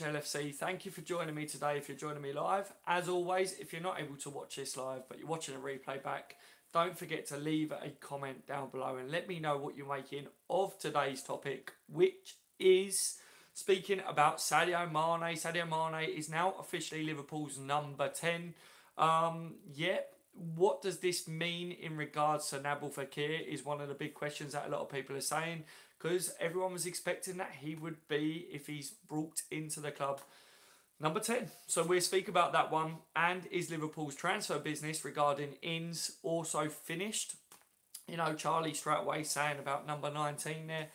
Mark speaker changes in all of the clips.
Speaker 1: LFC. Thank you for joining me today if you're joining me live. As always, if you're not able to watch this live but you're watching a replay back, don't forget to leave a comment down below and let me know what you're making of today's topic, which is speaking about Sadio Mane. Sadio Mane is now officially Liverpool's number 10. What does this mean in regards to Nabil Fekir is one of the big questions that a lot of people are saying, because everyone was expecting that he would be, if he's brought into the club, number 10. So we'll speak about that one. And is Liverpool's transfer business regarding ins also finished? You know, Charlie straight away saying about number 19 there.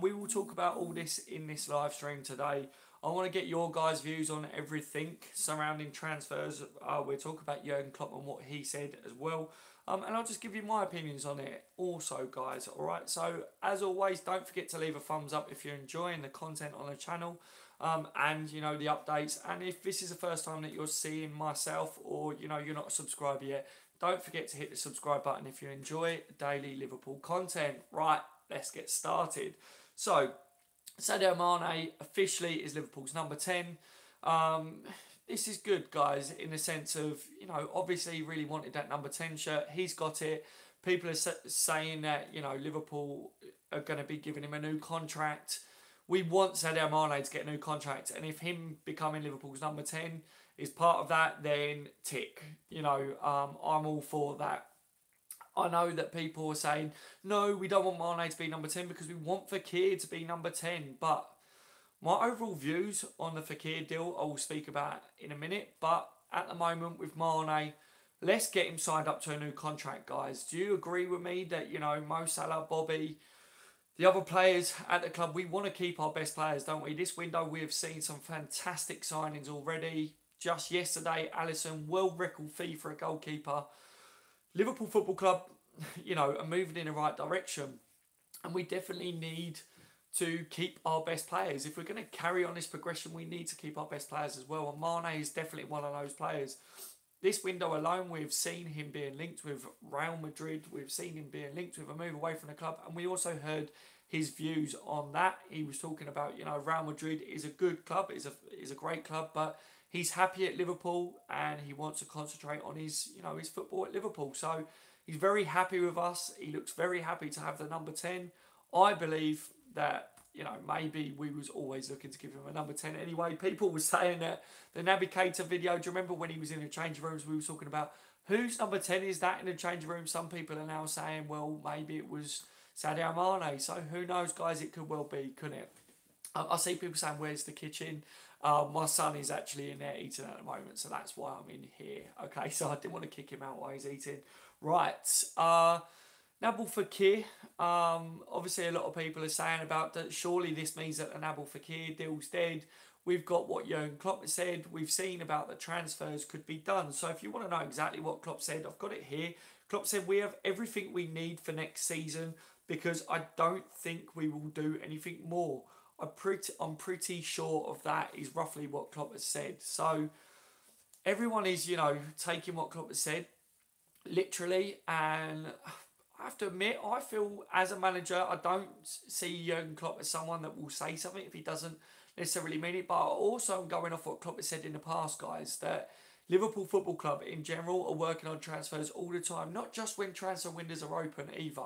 Speaker 1: We will talk about all this in this live stream today. I want to get your guys' views on everything surrounding transfers. We'll talk about Jurgen Klopp and what he said as well. And I'll just give you my opinions on it also, guys. Alright, so as always, don't forget to leave a thumbs up if you're enjoying the content on the channel. And, you know, the updates. And if this is the first time that you're seeing myself, or, you know, you're not a subscriber yet, don't forget to hit the subscribe button if you enjoy daily Liverpool content. Right, let's get started. So, Sadio Mane officially is Liverpool's number 10. This is good, guys, in the sense of, you know, obviously he really wanted that number 10 shirt. He's got it. People are saying that, you know, Liverpool are going to be giving him a new contract. We want Sadio Mane to get a new contract. And if him becoming Liverpool's number 10 is part of that, then tick. You know, I'm all for that. I know that people are saying, no, we don't want Mane to be number 10 because we want Fekir to be number 10. But my overall views on the Fekir deal, I will speak about in a minute. But at the moment with Mane, let's get him signed up to a new contract, guys. Do you agree with me that, you know, Mo Salah, Bobby, the other players at the club, we want to keep our best players, don't we? This window, we have seen some fantastic signings already. Just yesterday, Alisson, world record fee for a goalkeeper. Liverpool Football Club, you know, are moving in the right direction. And we definitely need to keep our best players. If we're going to carry on this progression, we need to keep our best players as well. And Mane is definitely one of those players. This window alone, we've seen him being linked with Real Madrid. We've seen him being linked with a move away from the club. And we also heard his views on that. He was talking about, you know, Real Madrid is a good club, is a great club, but he's happy at Liverpool and he wants to concentrate on his, you know, his football at Liverpool. So he's very happy with us. He looks very happy to have the number 10. I believe that, you know, maybe we was always looking to give him a number 10 anyway. People were saying that the Navigator video, do you remember when he was in the changing rooms, we were talking about whose number 10 is that in the changing room? Some people are now saying, well, maybe it was Sadio Mane. So who knows, guys? It could well be, couldn't it? I see people saying, where's the kitchen? My son is actually in there eating at the moment, so that's why I'm in here. Okay, so I didn't want to kick him out while he's eating. Right, Nabil Fekir. Obviously, a lot of people are saying about that. Surely this means that the Nabil Fekir deal's dead. We've got what Jurgen Klopp said. We've seen about the transfers could be done. So if you want to know exactly what Klopp said, I've got it here. Klopp said we have everything we need for next season because I don't think we will do anything more. I'm pretty sure of that is roughly what Klopp has said. So everyone is, you know, taking what Klopp has said literally, and I have to admit, I feel as a manager, I don't see Jurgen Klopp as someone that will say something if he doesn't necessarily mean it. But also I'm going off what Klopp has said in the past, guys, that Liverpool Football Club in general are working on transfers all the time, not just when transfer windows are open either.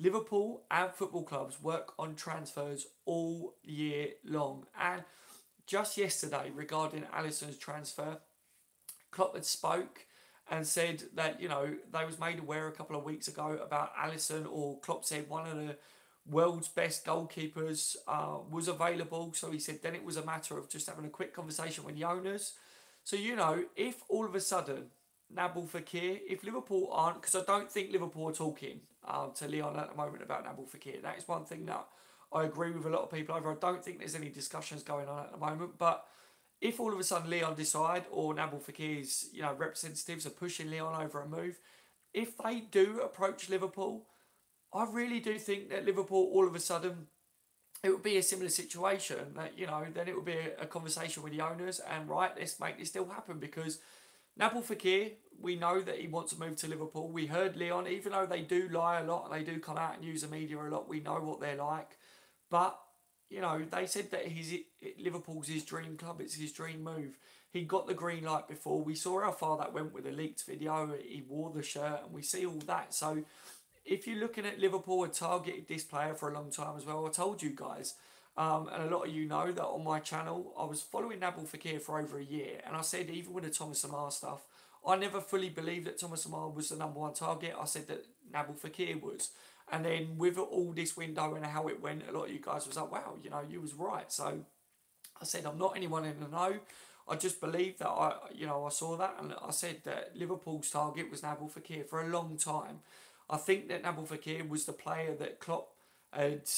Speaker 1: Liverpool and football clubs work on transfers all year long. And just yesterday, regarding Alisson's transfer, Klopp had spoke and said that, you know, they was made aware a couple of weeks ago about Alisson, or Klopp said one of the world's best goalkeepers was available. So he said then it was a matter of just having a quick conversation with the owners. So, you know, if all of a sudden Nabil Fekir, if Liverpool aren't, because I don't think Liverpool are talking to Leon at the moment about Nabil Fekir. That is one thing that I agree with a lot of people over. I don't think there's any discussions going on at the moment. But if all of a sudden Leon decide, or Nabil Fekir's, you know, representatives are pushing Leon over a move, if they do approach Liverpool, I really do think that Liverpool all of a sudden, it would be a similar situation. That, you know, then it would be a conversation with the owners and, right, let's make this deal happen, because Nabil Fekir, we know that he wants to move to Liverpool. We heard Leon, even though they do lie a lot and they do come out and use the media a lot, we know what they're like. But you know, they said that Liverpool's his dream club. It's his dream move. He got the green light before. We saw how far that went with the leaked video. He wore the shirt, and we see all that. So, if you're looking at Liverpool, had targeted this player for a long time as well. I told you guys, and a lot of you know that on my channel, I was following Nabil Fekir for over a year, and I said even with the Thomas Amar stuff, I never fully believed that Thomas Amar was the #1 target. I said that Nabil Fekir was. And then with all this window and how it went, a lot of you guys was like, wow, you know, you was right. So I said, I'm not anyone in the know. I just believe that I saw that, and I said that Liverpool's target was Nabil Fekir for a long time. I think that Nabil Fekir was the player that Klopp had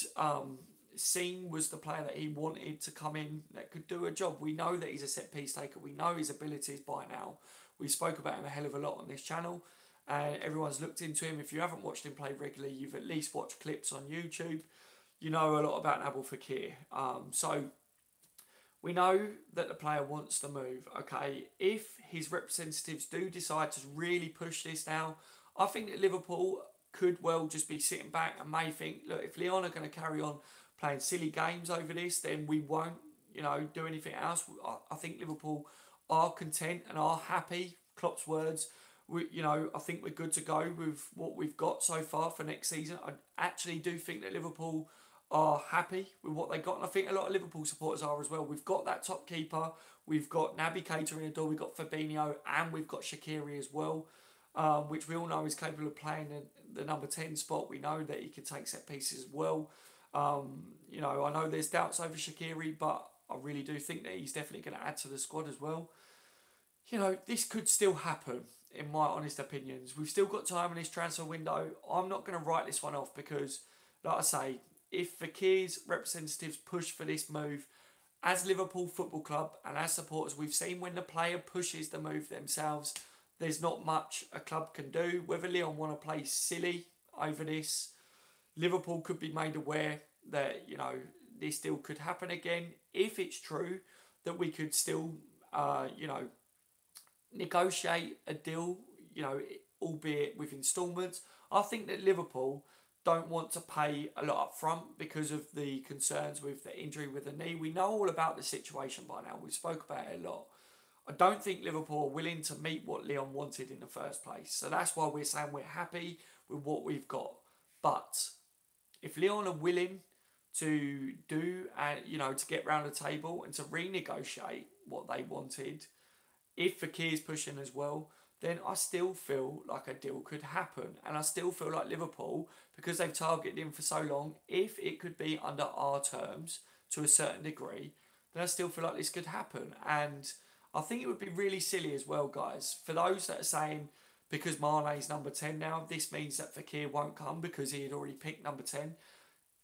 Speaker 1: seen was the player that he wanted to come in that could do a job. We know that he's a set piece taker. We know his abilities by now. We spoke about him a hell of a lot on this channel, and everyone's looked into him. If you haven't watched him play regularly, you've at least watched clips on YouTube. You know a lot about Nabil Fekir. So we know that the player wants to move. Okay, if his representatives do decide to really push this now, I think that Liverpool could well just be sitting back and may think, look, if Lyon are going to carry on playing silly games over this, then we won't, you know, do anything else. I think Liverpool are content and are happy. Klopp's words. I think we're good to go with what we've got so far for next season. I actually do think that Liverpool are happy with what they got, and I think a lot of Liverpool supporters are as well. We've got that top keeper, we've got Naby Keita in the door, we've got Fabinho, and we've got Shaqiri as well, which we all know is capable of playing the number 10 spot. We know that he can take set pieces as well. I know there's doubts over Shaqiri, but I really do think that he's definitely going to add to the squad as well. This could still happen, in my honest opinions. We've still got time in this transfer window. I'm not going to write this one off because, like I say, if Fekir's representatives push for this move, as Liverpool Football Club and as supporters, we've seen when the player pushes the move themselves, there's not much a club can do. Whether Lyon want to play silly over this, Liverpool could be made aware that, this still could happen again. If it's true that we could still, negotiate a deal, albeit with instalments, I think that Liverpool don't want to pay a lot up front because of the concerns with the injury with the knee. We know all about the situation by now. We spoke about it a lot. I don't think Liverpool are willing to meet what Lyon wanted in the first place. So that's why we're saying we're happy with what we've got. But if Lyon are willing to do, to get round the table and to renegotiate what they wanted, if Fekir's pushing as well, then I still feel like a deal could happen. And I still feel like Liverpool, because they've targeted him for so long, if it could be under our terms to a certain degree, then I still feel like this could happen. And I think it would be really silly as well, guys. For those that are saying, because Mane's number 10 now, this means that Fekir won't come because he had already picked number 10.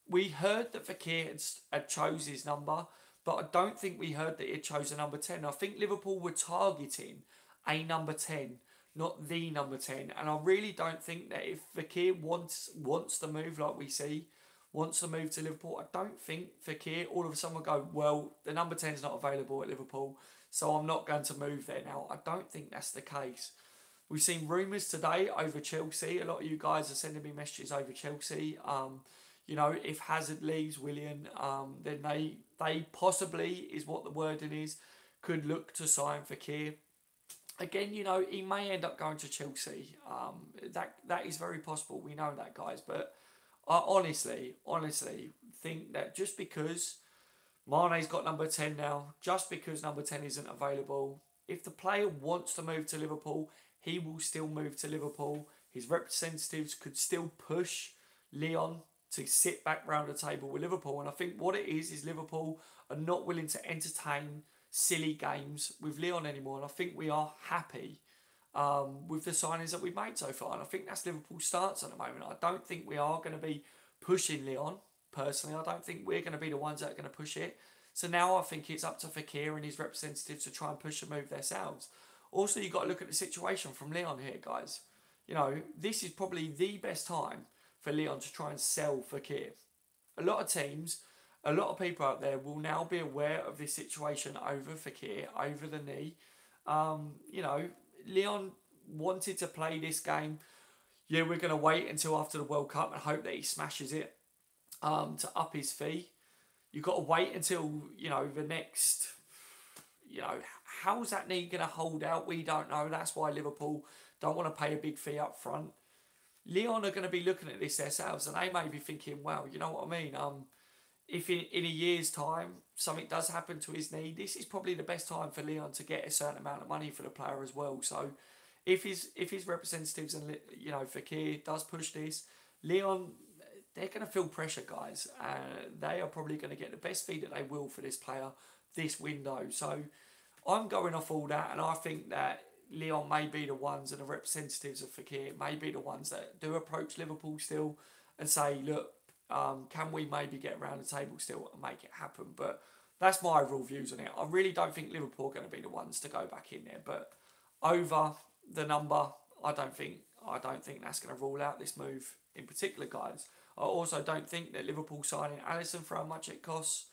Speaker 1: We heard that Fekir had chose his number, but I don't think we heard that he had chosen number 10. I think Liverpool were targeting a number 10, not the number 10. And I really don't think that if Fekir wants the move like we see, wants to move to Liverpool, I don't think Fekir all of a sudden will go, well, the number 10 is not available at Liverpool, so I'm not going to move there now. I don't think that's the case. We've seen rumours today over Chelsea. A lot of you guys are sending me messages over Chelsea. If Hazard leaves, Willian, then they possibly, is what the wording is, could look to sign Fekir. Again, he may end up going to Chelsea. That is very possible. We know that, guys. But I honestly think that just because Mane's got number 10 now, just because number 10 isn't available, if the player wants to move to Liverpool, he will still move to Liverpool. His representatives could still push Lyon to sit back round the table with Liverpool. And I think what it is Liverpool are not willing to entertain silly games with Lyon anymore. And I think we are happy with the signings that we've made so far. And I think that's Liverpool's stance at the moment. I don't think we are going to be pushing Lyon, personally. I don't think we're going to be the ones that are going to push it. So now I think it's up to Fekir and his representatives to try and push the move themselves. Also, you've got to look at the situation from Lyon here, guys. This is probably the best time for Lyon to try and sell Fekir. A lot of teams, a lot of people out there will now be aware of this situation over Fekir, over the knee. Lyon wanted to play this game. Yeah, we're going to wait until after the World Cup and hope that he smashes it to up his fee. you've got to wait until, you know, the next, you know, how's that knee going to hold out? We don't know. That's why Liverpool don't want to pay a big fee up front. Lyon are going to be looking at this themselves, and they may be thinking, well, you know what I mean? If in a year's time something does happen to his knee, this is probably the best time for Lyon to get a certain amount of money for the player as well. So if his representatives and, you know, Fekir does push this, Lyon, they're going to feel pressure, guys. They are probably going to get the best fee that they will for this player this window. So I'm going off all that, and I think that Lyon may be the ones, and the representatives of Fekir may be the ones that do approach Liverpool still and say, look, can we maybe get around the table still and make it happen? But that's my overall views on it. I really don't think Liverpool are going to be the ones to go back in there. But over the number, I don't think that's going to rule out this move in particular, guys. I also don't think that Liverpool signing Alisson for how much it cost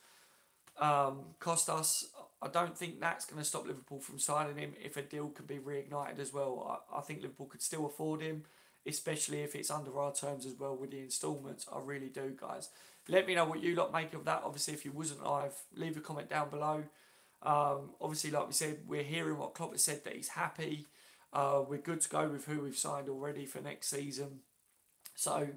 Speaker 1: us. I don't think that's going to stop Liverpool from signing him if a deal can be reignited as well. I think Liverpool could still afford him, especially if it's under our terms as well with the instalments. I really do, guys. Let me know what you lot make of that. Obviously, if you wasn't live, leave a comment down below. Obviously, like we said, we're hearing what Klopp has said, that he's happy. We're good to go with who we've signed already for next season. So,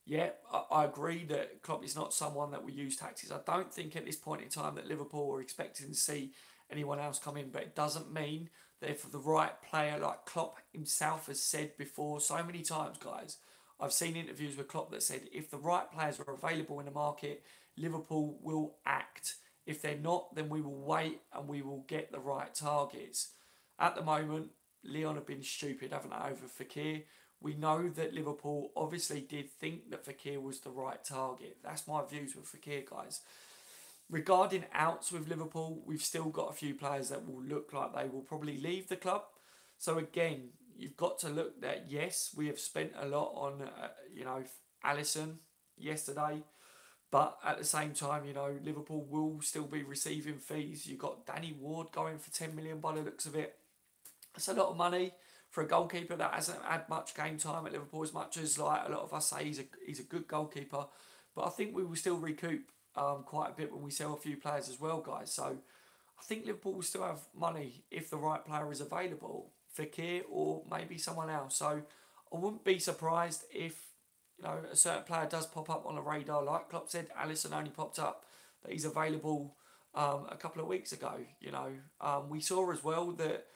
Speaker 1: yeah, I agree that Klopp is not someone that will use tactics. I don't think at this point in time that Liverpool are expecting to see anyone else come in, but it doesn't mean that if the right player, like Klopp himself has said before so many times, guys, I've seen interviews with Klopp that said if the right players are available in the market, Liverpool will act. If they're not, then we will wait and we will get the right targets. At the moment, Lyon have been stupid, haven't they, over Fekir? We know that Liverpool obviously did think that Fekir was the right target. That's my views with Fekir, guys. Regarding outs with Liverpool, we've still got a few players that will look like they will probably leave the club. So again, you've got to look that, yes, we have spent a lot on, you know, Alisson yesterday. But at the same time, you know, Liverpool will still be receiving fees. You've got Danny Ward going for 10 million by the looks of it. That's a lot of money for a goalkeeper that hasn't had much game time at Liverpool, as much as like a lot of us say he's a good goalkeeper. But I think we will still recoup quite a bit when we sell a few players as well, guys. So I think Liverpool will still have money if the right player is available, Fekir or maybe someone else. So I wouldn't be surprised if, you know, a certain player does pop up on the radar. Like Klopp said, Alisson only popped up that he's available a couple of weeks ago. You know, we saw as well that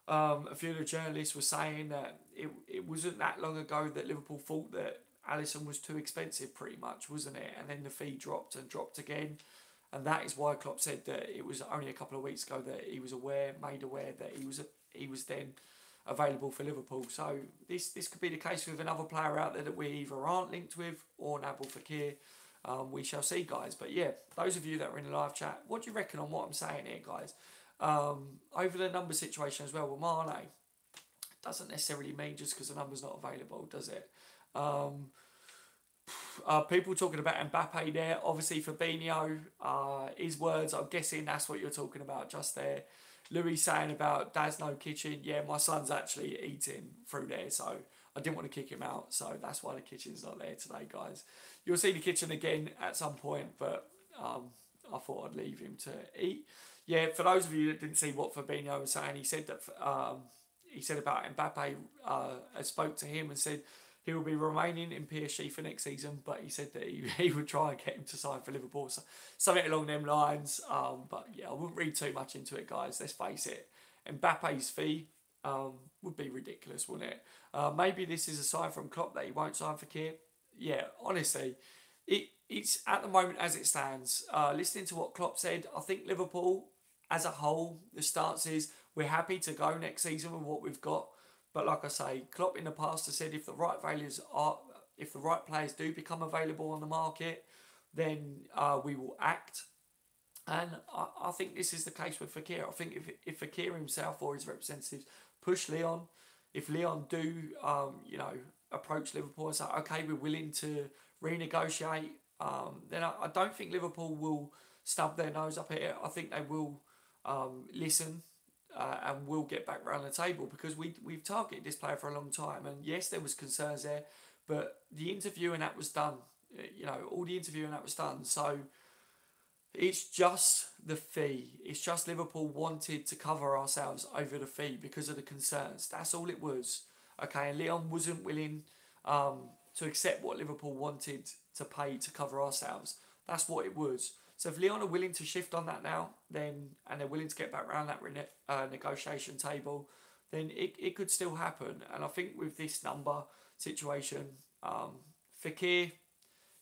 Speaker 1: a few of the journalists were saying that it wasn't that long ago that Liverpool thought that Alisson was too expensive, pretty much, wasn't it? And then the fee dropped and dropped again. And that is why Klopp said that it was only a couple of weeks ago that he was made aware that he was then available for Liverpool. So this could be the case with another player out there that we either aren't linked with or Nabil Fekir. We shall see, guys. But yeah, those of you that are in the live chat, what do you reckon on what I'm saying here, guys? Over the number situation as well with Mane, doesn't necessarily mean just because the number's not available, does it? People talking about Mbappe there. Obviously, Fabinho, his words, I'm guessing that's what you're talking about just there. Louis saying about Dad's no kitchen. Yeah, my son's actually eating through there, so I didn't want to kick him out. So that's why the kitchen's not there today, guys. You'll see the kitchen again at some point, but I thought I'd leave him to eat. Yeah, for those of you that didn't see what Fabinho was saying, he said that he said about Mbappe, spoke to him and said he will be remaining in PSG for next season, but he said that he would try and get him to sign for Liverpool. So something along them lines. But yeah, I wouldn't read too much into it, guys. Let's face it. Mbappe's fee would be ridiculous, wouldn't it? Maybe this is a sign from Klopp that he won't sign for Fekir. Yeah, honestly, it's at the moment as it stands. Listening to what Klopp said, I think Liverpool as a whole, the stance is we're happy to go next season with what we've got. But like I say, Klopp in the past has said if the right players do become available on the market, then we will act. And I think this is the case with Fekir. I think if Fekir himself or his representatives push Lyon, if Lyon do, you know, approach Liverpool and say, okay, we're willing to renegotiate, then I don't think Liverpool will stub their nose up at it. I think they will listen and will get back round the table, because we've targeted this player for a long time. And yes, there was concerns there, but the interview and that was done. You know, all the interview and that was done. So It's just the fee. It's just Liverpool wanted to cover ourselves over the fee because of the concerns. That's all it was. Okay, and Leon wasn't willing to accept what Liverpool wanted to pay to cover ourselves. That's what it was. So if Leon are willing to shift on that now, then and they're willing to get back around that negotiation table, then it could still happen. And I think with this number situation, Fekir,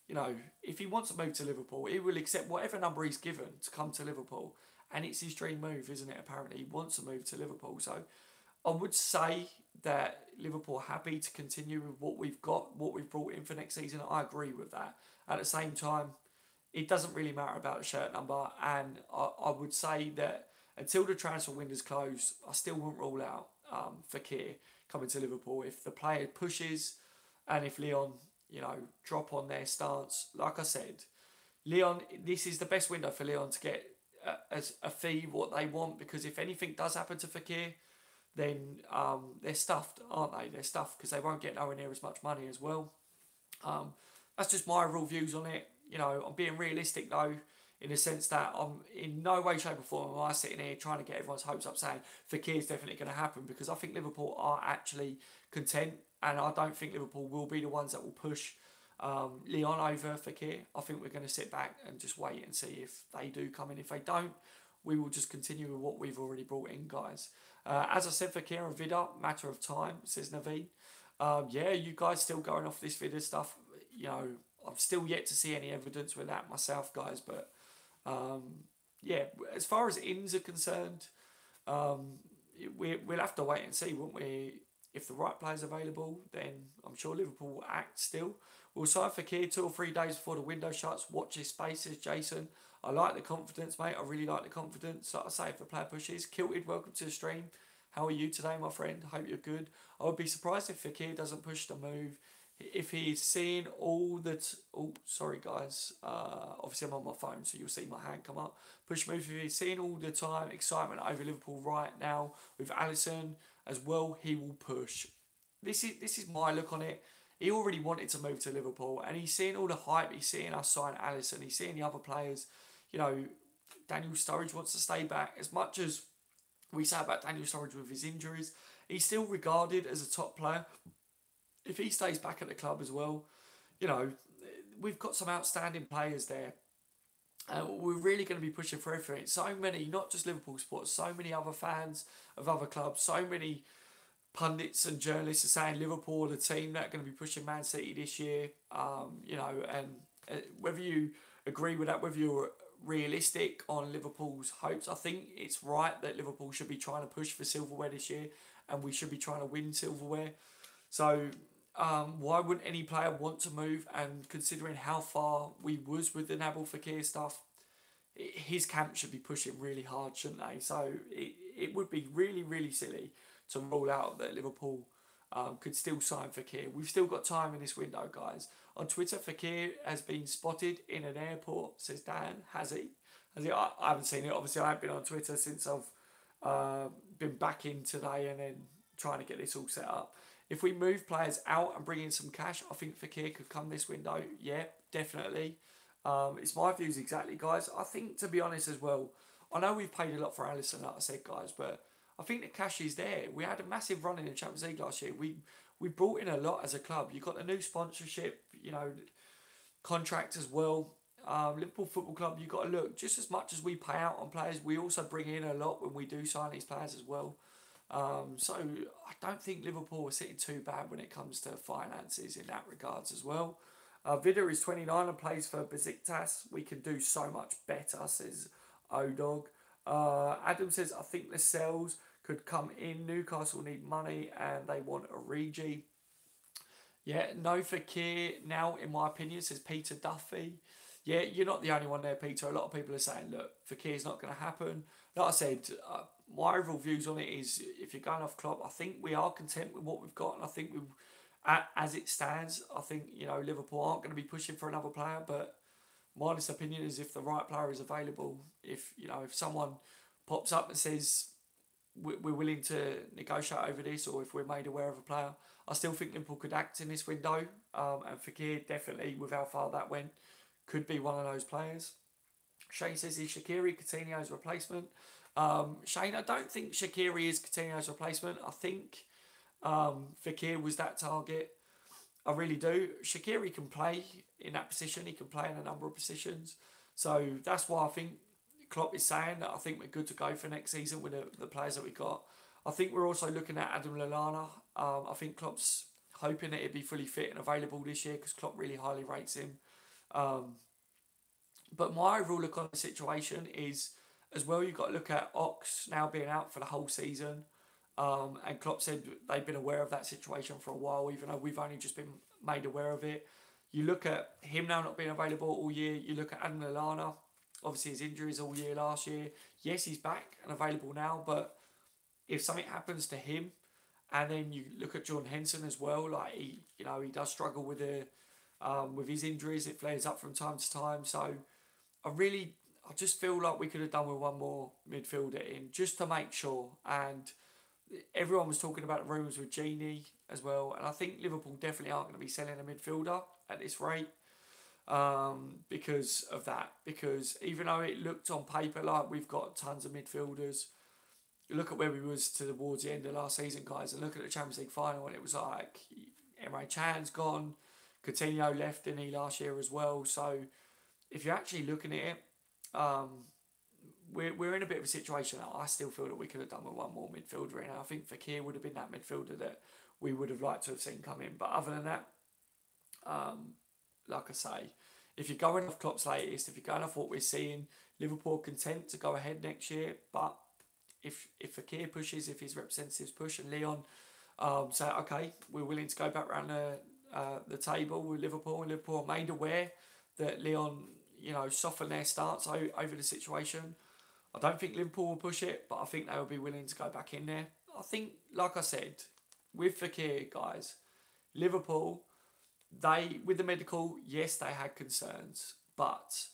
Speaker 1: you know, if he wants to move to Liverpool, he will accept whatever number he's given to come to Liverpool. And it's his dream move, isn't it? Apparently, he wants to move to Liverpool. So I would say that Liverpool are happy to continue with what we've got, what we've brought in for next season. I agree with that. At the same time, it doesn't really matter about the shirt number. And I would say that until the transfer window's closed, I still wouldn't rule out Fekir coming to Liverpool. If the player pushes and if Leon, you know, drop on their stance, like I said, Leon, this is the best window for Leon to get as a fee what they want, because if anything does happen to Fekir, then they're stuffed, aren't they? They're stuffed because they won't get nowhere near as much money as well. That's just my real views on it. You know, I'm being realistic though, in the sense that I'm in no way, shape or form am I sitting here trying to get everyone's hopes up saying Fekir's definitely going to happen, because I think Liverpool are actually content, and I don't think Liverpool will be the ones that will push Leon over Fekir. I think we're going to sit back and just wait and see if they do come in. If they don't, we will just continue with what we've already brought in, guys. As I said, Fekir and Vida, matter of time, says Nabil. Yeah, you guys still going off this Vida stuff. You know, I'm still yet to see any evidence with that myself, guys. But yeah, as far as ins are concerned, we'll have to wait and see, won't we? If the right player's available, then I'm sure Liverpool will act still. We'll sign Fekir 2 or 3 days before the window shuts. Watch his space, says Jason. I like the confidence, mate. I really like the confidence. Like I say, if the player pushes. Kilted, welcome to the stream. How are you today, my friend? Hope you're good. I would be surprised if Fekir doesn't push the move. If he's seen all that... Oh, sorry, guys. Obviously, I'm on my phone, so you'll see my hand come up. Push move. If he's seen all the time excitement over Liverpool right now with Alisson as well, he will push. This is my look on it. He already wanted to move to Liverpool, and he's seeing all the hype. He's seeing us sign Alisson. He's seeing the other players. You know, Daniel Sturridge wants to stay back. As much as we say about Daniel Sturridge with his injuries, he's still regarded as a top player. If he stays back at the club as well, you know, we've got some outstanding players there. We're really going to be pushing for everything. So many, not just Liverpool supporters, so many other fans of other clubs, so many pundits and journalists are saying Liverpool are the team that are going to be pushing Man City this year. You know, and whether you agree with that, whether you're realistic on Liverpool's hopes, I think it's right that Liverpool should be trying to push for silverware this year, and we should be trying to win silverware. So why wouldn't any player want to move? And considering how far we was with the Nabil Fekir stuff, his camp should be pushing really hard, shouldn't they? So it would be really, really silly to rule out that Liverpool could still sign Fekir. We've still got time in this window, guys. On Twitter, Fekir has been spotted in an airport, says Dan. Has he? I haven't seen it. Obviously, I haven't been on Twitter since I've been back in today and then trying to get this all set up. If we move players out and bring in some cash, I think Fekir could come this window. Yeah, definitely. It's my views exactly, guys. I think, to be honest as well, I know we've paid a lot for Alisson, like I said, guys, but I think the cash is there. We had a massive run in the Champions League last year. We brought in a lot as a club. You got the new sponsorship, you know, contract as well. Liverpool Football Club, you got to look, just as much as we pay out on players, we also bring in a lot when we do sign these players as well. So I don't think Liverpool are sitting too bad when it comes to finances in that regards as well. Vida is 29 and plays for Besiktas. We can do so much better, says Odog. Adam says, I think the sales could come in. Newcastle need money and they want a Origi. Yeah, no Fekir now, in my opinion, says Peter Duffy. Yeah, you're not the only one there, Peter. A lot of people are saying, look, Fekir's not going to happen. Like I said, my overall views on it is, if you're going off Klopp, I think we are content with what we've got, and I think we, as it stands, I think, you know, Liverpool aren't going to be pushing for another player. But my honest opinion is, if the right player is available, if someone pops up and says we're willing to negotiate over this, or if we're made aware of a player, I still think Liverpool could act in this window. And Fekir definitely, with how far that went, could be one of those players. Shane says, is Shaqiri Coutinho's replacement? Shane, I don't think Shaqiri is Coutinho's replacement. I think Fekir was that target. I really do. Shaqiri can play in that position. He can play in a number of positions. So that's why I think Klopp is saying that I think we're good to go for next season with the players that we got. I think we're also looking at Adam Lallana. I think Klopp's hoping that he'll be fully fit and available this year because Klopp really highly rates him. But my overall look on the situation is, as well, you've got to look at Ox now being out for the whole season. And Klopp said they've been aware of that situation for a while, even though we've only just been made aware of it. You look at him now not being available all year. You look at Adam Lallana, obviously his injuries all year last year. Yes, he's back and available now, but if something happens to him, and then you look at Jordan Henson as well, like he does struggle with his injuries. It flares up from time to time. So I just feel like we could have done with one more midfielder in just to make sure. And everyone was talking about the rumours with Genie as well, and I think Liverpool definitely aren't going to be selling a midfielder at this rate because of that. Because even though it looked on paper like we've got tons of midfielders, you look at where we was towards the end of last season, guys, and look at the Champions League final, and it was like Emre Can's gone, Coutinho left, didn't he, last year as well. So if you're actually looking at it, we're in a bit of a situation that I still feel that we could have done with one more midfielder in. I think Fekir would have been that midfielder that we would have liked to have seen come in. But other than that, like I say, if you're going off Klopp's latest, if you're going off what we're seeing, Liverpool content to go ahead next year. But if Fekir pushes, if his representatives push, and Leon say, okay, we're willing to go back around the table with Liverpool, and Liverpool are made aware that Leon, soften their stance over the situation. I don't think Liverpool will push it, but I think they will be willing to go back in there. I think, like I said, with Fekir, guys, Liverpool, with the medical, yes, they had concerns, but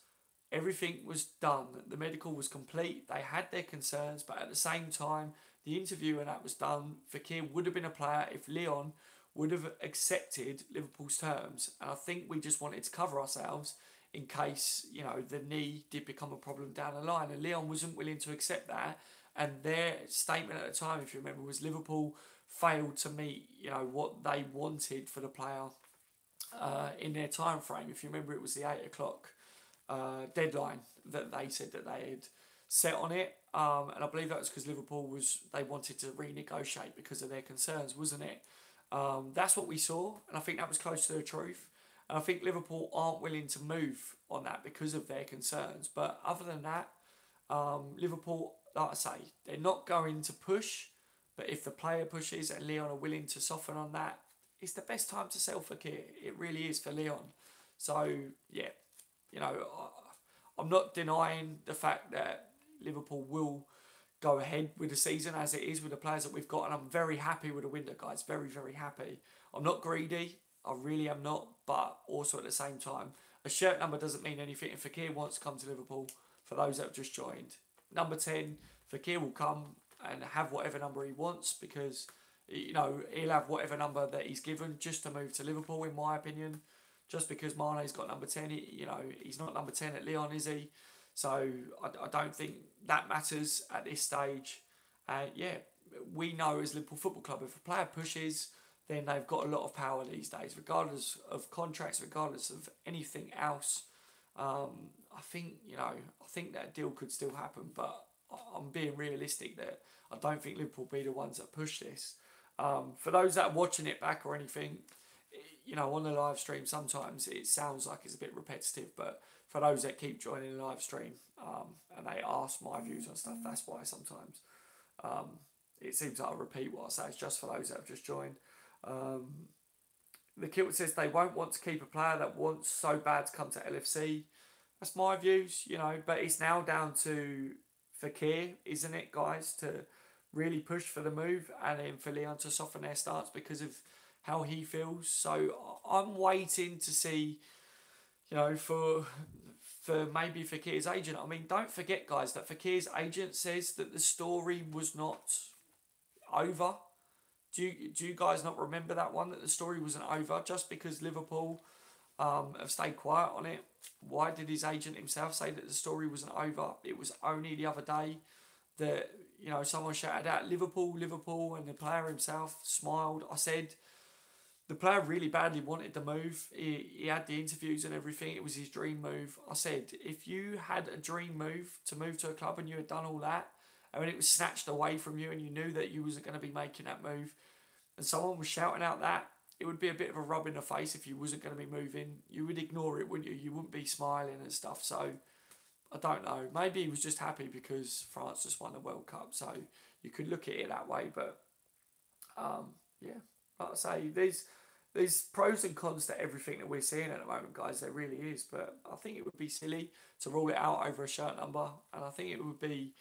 Speaker 1: everything was done. The medical was complete. They had their concerns, but at the same time, the interview and that was done. Fekir would have been a player if Leon would have accepted Liverpool's terms. And I think we just wanted to cover ourselves in case, the knee did become a problem down the line. And Leon wasn't willing to accept that. And their statement at the time, if you remember, was Liverpool failed to meet, what they wanted for the player in their time frame. If you remember, it was the 8 o'clock deadline that they said that they had set on it. And I believe that was because Liverpool they wanted to renegotiate because of their concerns, wasn't it? That's what we saw. And I think that was close to the truth. And I think Liverpool aren't willing to move on that because of their concerns. But other than that, Liverpool, like I say, they're not going to push. But if the player pushes and Leon are willing to soften on that, it's the best time to sell Fekir. It really is for Leon. So, yeah, I'm not denying the fact that Liverpool will go ahead with the season as it is with the players that we've got. And I'm very happy with the window, guys. Very, very happy. I'm not greedy. I really am not, but also at the same time, a shirt number doesn't mean anything. If Fekir wants to come to Liverpool, for those that have just joined, number 10, Fekir will come and have whatever number he wants because, he'll have whatever number that he's given just to move to Liverpool, in my opinion. Just because Mane's got number 10, he's not number 10 at Lyon, is he? So I don't think that matters at this stage. We know as Liverpool Football Club, if a player pushes, then they've got a lot of power these days, regardless of contracts, regardless of anything else. I think that deal could still happen, but I'm being realistic that I don't think Liverpool will be the ones that push this. For those that are watching it back or anything, on the live stream, sometimes it sounds like it's a bit repetitive, but for those that keep joining the live stream and they ask my views on stuff, that's why sometimes it seems like I repeat what I say. It's just for those that have just joined. The Kilt says they won't want to keep a player that wants so bad to come to LFC. That's my views, but it's now down to Fekir, isn't it, guys, to really push for the move and then for Leon to soften their stance because of how he feels. So I'm waiting to see, for maybe Fekir's agent. I mean, don't forget, guys, that Fekir's agent says that the story was not over. Do you guys not remember that one, that the story wasn't over just because Liverpool have stayed quiet on it. Why did his agent himself say that the story wasn't over? It was only the other day that, you know, someone shouted out Liverpool, Liverpool, and the player himself smiled. I said the player really badly wanted the move. He had the interviews and everything. It was his dream move. I said, if you had a dream move to a club and you had done all that, and when it was snatched away from you and you knew that you wasn't going to be making that move, and someone was shouting out that, it would be a bit of a rub in the face if you wasn't going to be moving. You would ignore it, wouldn't you? You wouldn't be smiling and stuff. So I don't know. Maybe he was just happy because France just won the World Cup. So you could look at it that way. But yeah, like I say, there's pros and cons to everything that we're seeing at the moment, guys. There really is. But I think it would be silly to rule it out over a shirt number. And I think it would be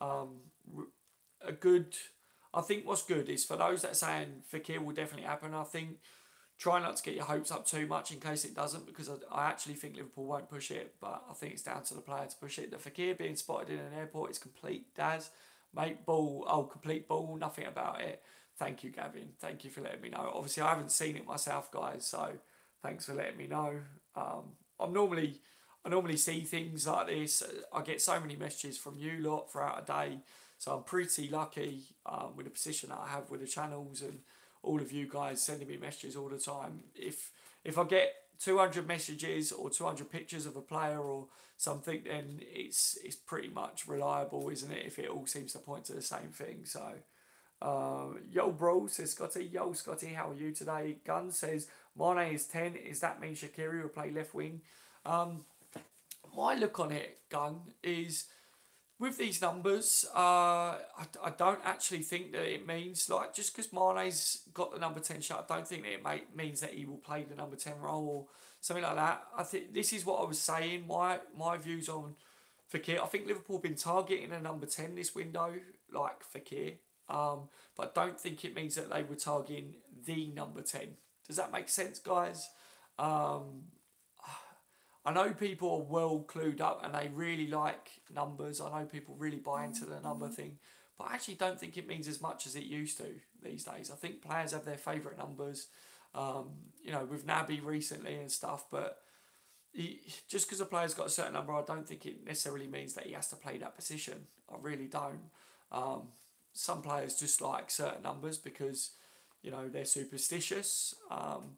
Speaker 1: a good... I think what's good is for those that are saying Fekir will definitely happen, I think try not to get your hopes up too much in case it doesn't, because I actually think Liverpool won't push it, but I think it's down to the player to push it. The Fekir being spotted in an airport is complete Daz. Mate, ball, complete ball, nothing about it. Thank you, Gavin. Thank you for letting me know. Obviously, I haven't seen it myself, guys, so thanks for letting me know. I normally see things like this. I get so many messages from you lot throughout a day. So I'm pretty lucky with the position that I have with the channels and all of you guys sending me messages all the time. If I get 200 messages or 200 pictures of a player or something, then it's pretty much reliable, isn't it? If it all seems to point to the same thing. So, yo bro, says Scotty. Yo Scotty, how are you today? Gun says, Mane is 10. Is that mean Shaqiri will play left wing? My look on it, Gun, is... with these numbers, I don't actually think that it means, like, just because Mane's got the number 10 shot, I don't think that it means that he will play the number 10 role or something like that. I think this is what I was saying, my views on Fekir. I think Liverpool have been targeting a number 10 this window, like Fekir, but I don't think it means that they were targeting the number 10. Does that make sense, guys? I know people are well clued up and they really like numbers. I know people really buy into the number thing. But I actually don't think it means as much as it used to these days. I think players have their favourite numbers, you know, with Naby recently and stuff. But just because a player's got a certain number, I don't think it necessarily means that he has to play that position. I really don't. Some players just like certain numbers because, you know, they're superstitious.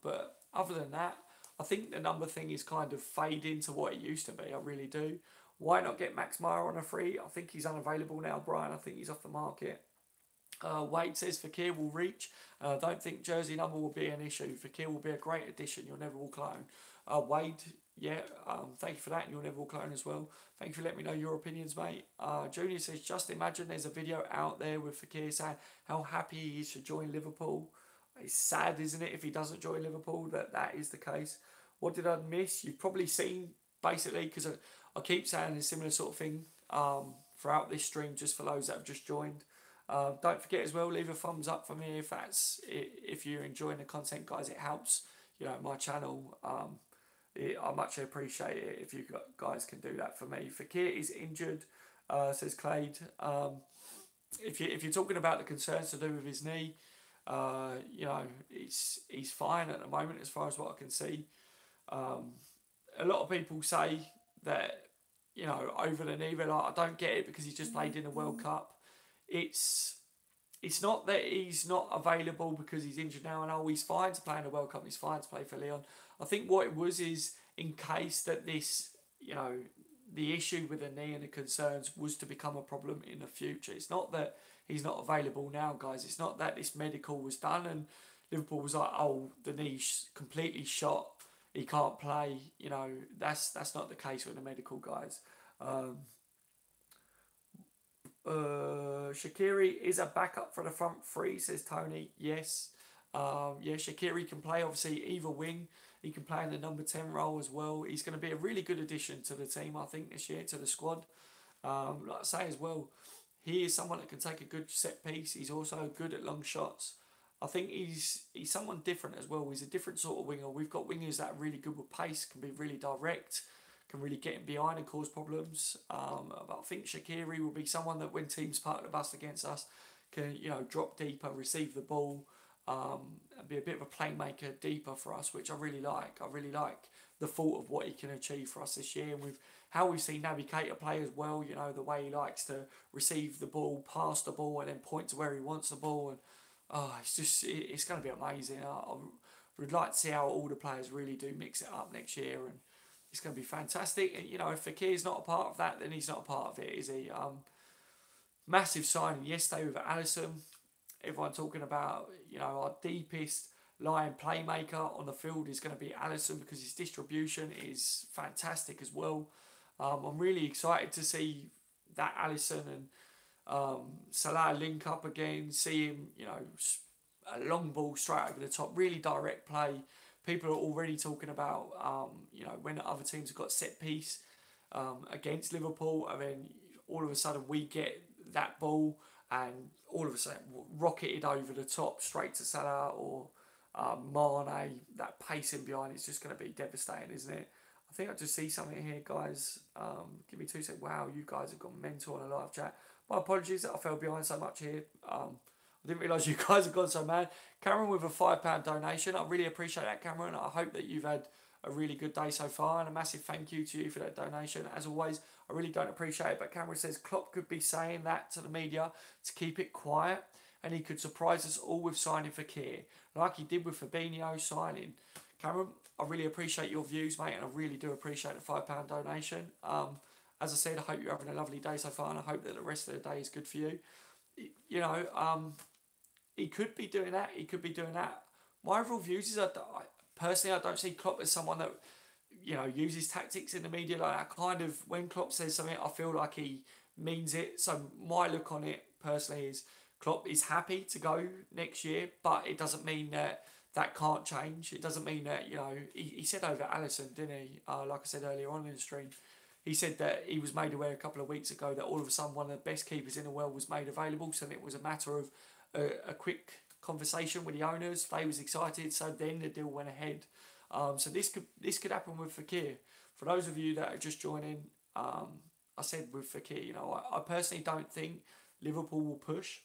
Speaker 1: But other than that, I think the number thing is kind of fading to what it used to be. I really do. Why not get Max Meyer on a free? I think he's unavailable now, Brian. I think he's off the market. Wade says Fekir will reach. I don't think jersey number will be an issue. Fekir will be a great addition. You'll never walk alone. Wade, yeah, thank you for that. And you'll never walk alone as well. Thank you for letting me know your opinions, mate. Junior says, just imagine there's a video out there with Fekir saying how happy he is to join Liverpool. It's sad, isn't it, if he doesn't join Liverpool, that is the case. What did I miss? You've probably seen, basically, because I keep saying a similar sort of thing throughout this stream, just for those that have just joined. Don't forget as well, leave a thumbs up for me if you're enjoying the content, guys. It helps, you know, my channel. I much appreciate it if you guys can do that for me. Fekir is injured, says Clade. If you're talking about the concerns to do with his knee, you know, he's fine at the moment as far as what I can see. A lot of people say that, you know, over the knee, they're like, I don't get it because he's just played in the World Cup. It's not that he's not available because he's injured now and he's fine to play in the World Cup, he's fine to play for Lyon. I think what it was is in case that this, you know, the issue with the knee and the concerns was to become a problem in the future. It's not that he's not available now, guys. It's not that this medical was done and Liverpool was like, oh, the knee's completely shot, he can't play. You know, that's not the case with the medical, guys. Shaqiri is a backup for the front three, says Tony. Yes. Yeah, Shaqiri can play, obviously, either wing. He can play in the number 10 role as well. He's going to be a really good addition to the team, I think, this year, to the squad. Like I say as well, he is someone that can take a good set piece. He's also good at long shots. I think he's someone different as well. He's a different sort of winger. We've got wingers that are really good with pace, can be really direct, can really get in behind and cause problems. But I think Shaqiri will be someone that when teams park the bus against us can, you know, drop deeper, receive the ball, and be a bit of a playmaker deeper for us, which I really like. I really like the thought of what he can achieve for us this year, and with how we've seen Naby Keita play as well. You know, the way he likes to receive the ball, pass the ball, and then point to where he wants the ball, and it's going to be amazing. I would like to see how all the players really do mix it up next year, and it's going to be fantastic. And you know, if Fekir's not a part of that, then he's not a part of it, is he? Massive signing yesterday with Alisson. Everyone talking about, you know, our deepest lying playmaker on the field is going to be Alisson because his distribution is fantastic as well. I'm really excited to see that Alisson and Salah link up again, see him, you know, a long ball straight over the top, really direct play. People are already talking about, you know, when other teams have got set piece against Liverpool, and then all of a sudden we get that ball and all of a sudden rocketed over the top straight to Salah or Mane. That pacing behind it's just going to be devastating, isn't it? I think I just see something here, guys. Give me 2 seconds. Wow, you guys have gone mental on a live chat. My apologies that I fell behind so much here. I didn't realise you guys have gone so mad. Cameron with a £5 donation. I really appreciate that, Cameron. I hope that you've had a really good day so far, and a massive thank you to you for that donation. As always, I really don't appreciate it, but Cameron says Klopp could be saying that to the media to keep it quiet, and he could surprise us all with signing Fekir, like he did with Fabinho signing. Cameron, I really appreciate your views, mate, and I really do appreciate the £5 donation. As I said, I hope you're having a lovely day so far, and I hope that the rest of the day is good for you. You know, he could be doing that. He could be doing that. My overall views is personally, I don't see Klopp as someone that, you know, uses tactics in the media like that. Kind of, when Klopp says something, I feel like he means it. So my look on it personally is Klopp is happy to go next year, but it doesn't mean that that can't change. It doesn't mean that, you know, he said over Alisson, didn't he? Like I said earlier on in the stream, he said that he was made aware a couple of weeks ago that all of a sudden one of the best keepers in the world was made available. So it was a matter of a quick conversation with the owners. They was excited, so then the deal went ahead. So this could happen with Fekir. For those of you that are just joining, I said with Fekir, you know, I personally don't think Liverpool will push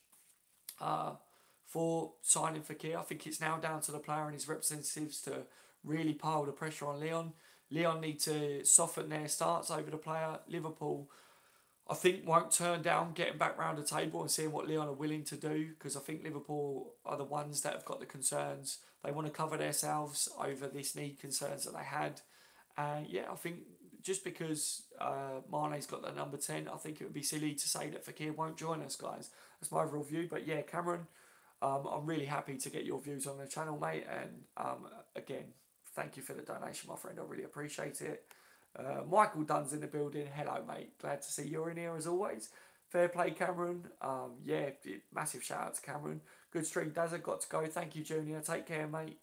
Speaker 1: for signing Fekir. I think it's now down to the player and his representatives to really pile the pressure on Leon. Leon need to soften their stance over the player. Liverpool, I think, won't turn down getting back round the table and seeing what Leon are willing to do, because I think Liverpool are the ones that have got the concerns. They want to cover themselves over this knee concerns that they had. And yeah, I think just because Mane's got the number 10, I think it would be silly to say that Fekir won't join us, guys. That's my overall view. But yeah, Cameron, I'm really happy to get your views on the channel, mate. And again, thank you for the donation, my friend. I really appreciate it. Michael Dunn's in the building. Hello, mate. Glad to see you're in here as always. Fair play, Cameron. Yeah, massive shout out to Cameron. Good stream. Dazza got to go. Thank you, Junior. Take care, mate.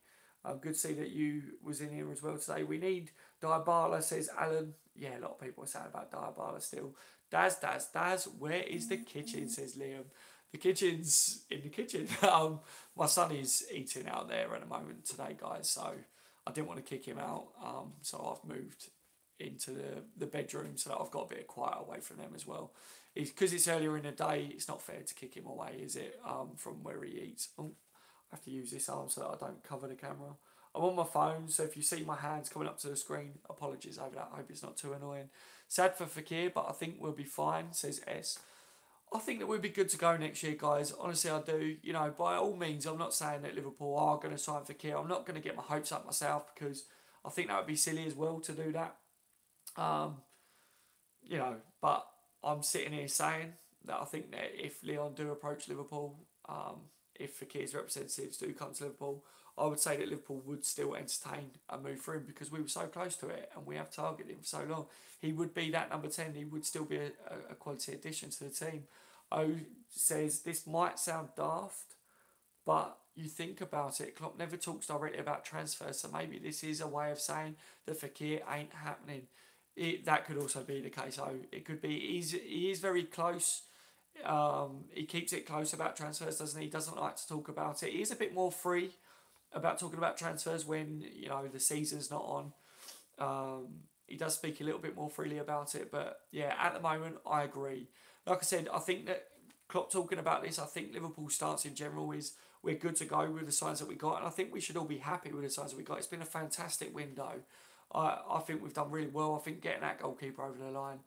Speaker 1: Good to see that you was in here as well today. We need Dybala, says Alan. Yeah, a lot of people are saying about Dybala still. Daz, where is the kitchen, says Liam. The kitchen's in the kitchen. My son is eating out there at the moment today, guys, so I didn't want to kick him out. So I've moved into the bedroom so that I've got a bit of quiet away from them as well. Because it's earlier in the day, it's not fair to kick him away, is it, from where he eats. Oh, I have to use this arm so that I don't cover the camera. I'm on my phone, so if you see my hands coming up to the screen, apologies over that. I hope it's not too annoying. Sad for Fekir, but I think we'll be fine, says S. I think that we'll be good to go next year, guys. Honestly, I do. You know, by all means, I'm not saying that Liverpool are going to sign Fekir. I'm not going to get my hopes up myself, because I think that would be silly as well to do that. You know, but I'm sitting here saying that I think that if Leon do approach Liverpool, if Fekir's representatives do come to Liverpool, I would say that Liverpool would still entertain a move for him, because we were so close to it and we have targeted him for so long. He would be that number 10. He would still be a quality addition to the team. O says, this might sound daft, but you think about it, Klopp never talks directly about transfers, so maybe this is a way of saying that Fekir ain't happening. That could also be the case. So it could be, he is very close. He keeps it close about transfers, doesn't he? He doesn't like to talk about it. He is a bit more free about talking about transfers when, you know, the season's not on. He does speak a little bit more freely about it, but yeah, at the moment, I agree. Like I said, I think that Klopp talking about this, I think Liverpool's stance in general is we're good to go with the signs that we got, and I think we should all be happy with the signs that we got. It's been a fantastic window. I think we've done really well. I think getting that goalkeeper over the line,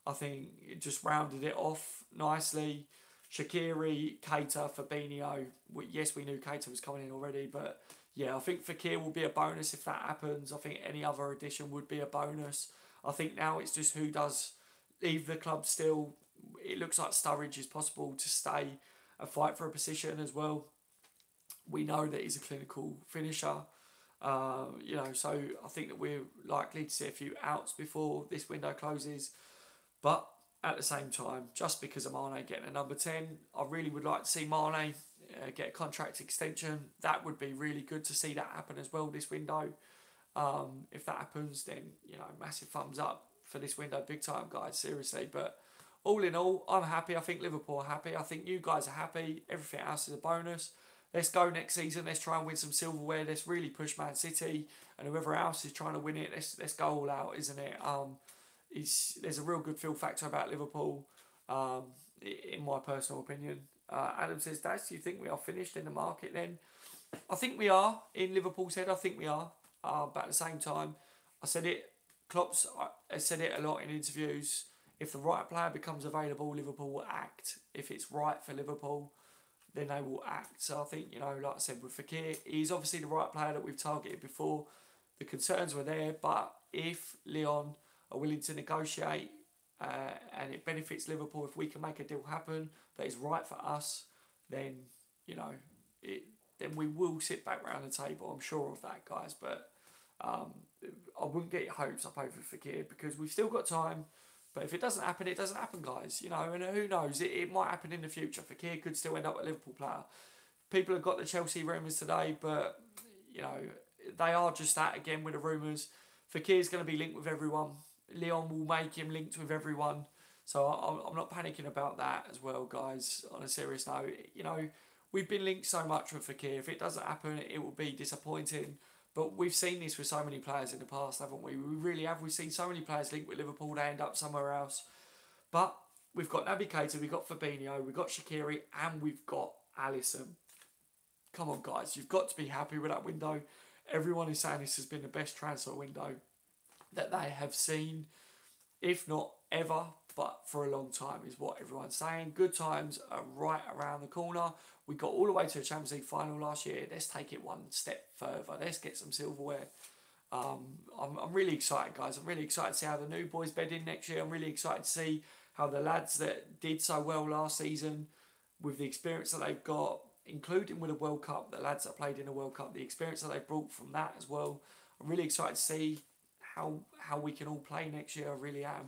Speaker 1: I think it just rounded it off nicely. Shaqiri, Keita, Fabinho. Yes, we knew Keita was coming in already, but yeah, I think Fekir will be a bonus if that happens. I think any other addition would be a bonus. I think now it's just who does leave the club still. It looks like Sturridge is possible to stay and fight for a position as well. We know that he's a clinical finisher. So I think that we're likely to see a few outs before this window closes. But at the same time, just because of Mane getting a number 10, I really would like to see Mane get a contract extension. That would be really good to see that happen as well this window. If that happens, then, massive thumbs up for this window, big time, guys, seriously. But all in all, I'm happy. I think Liverpool are happy. I think you guys are happy. Everything else is a bonus. Let's go next season. Let's try and win some silverware. Let's really push Man City, and whoever else is trying to win it, let's go all out, isn't it? There's a real good feel factor about Liverpool, in my personal opinion. Adam says, Daz, do you think we are finished in the market then? I think we are, in Liverpool's head, I think we are. But at the same time, I said it, Klopp's said it a lot in interviews. If the right player becomes available, Liverpool will act. If it's right for Liverpool, then they will act. So I think, like I said, with Fekir, he's obviously the right player that we've targeted before. The concerns were there, but if Lyon are willing to negotiate and it benefits Liverpool, if we can make a deal happen that is right for us, then, then we will sit back round the table. I'm sure of that, guys. But I wouldn't get your hopes up over Fekir because we've still got time. But if it doesn't happen, it doesn't happen, guys. And who knows? It might happen in the future. Fekir could still end up a Liverpool player. People have got the Chelsea rumours today, but, they are just that again with the rumours. Fekir's going to be linked with everyone. Lyon will make him linked with everyone. So I'm not panicking about that as well, guys, on a serious note. We've been linked so much with Fekir. If it doesn't happen, it will be disappointing. But we've seen this with so many players in the past, haven't we? We really have. We've seen so many players linked with Liverpool, they end up somewhere else. But we've got Naby Keita, we've got Fabinho, we've got Shaqiri, and we've got Alisson. Come on, guys. You've got to be happy with that window. Everyone is saying this has been the best transfer window that they have seen, if not ever, but for a long time is what everyone's saying. Good times are right around the corner. We got all the way to the Champions League final last year. Let's take it one step further. Let's get some silverware. I'm really excited, guys. I'm really excited to see how the new boys bed in next year. I'm really excited to see how the lads that did so well last season, with the experience that they've got, including with the World Cup, the lads that played in the World Cup, the experience that they brought from that as well. I'm really excited to see how we can all play next year. I really am.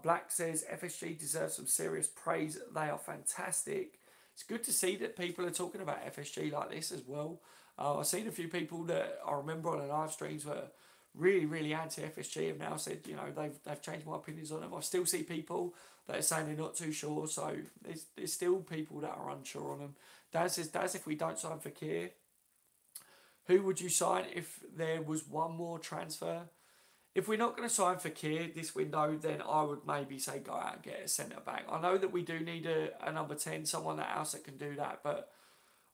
Speaker 1: Black says FSG deserves some serious praise. They are fantastic. It's good to see that people are talking about FSG like this as well. I've seen a few people that I remember on the live streams were really, really anti-FSG have now said, they've changed my opinions on them. I still see people that are saying they're not too sure. So there's still people that are unsure on them. Daz says, if we don't sign Fekir, who would you sign if there was one more transfer? If we're not going to sign Fekir this window, then I would maybe say go out and get a centre-back. I know that we do need a number 10, someone else that can do that, but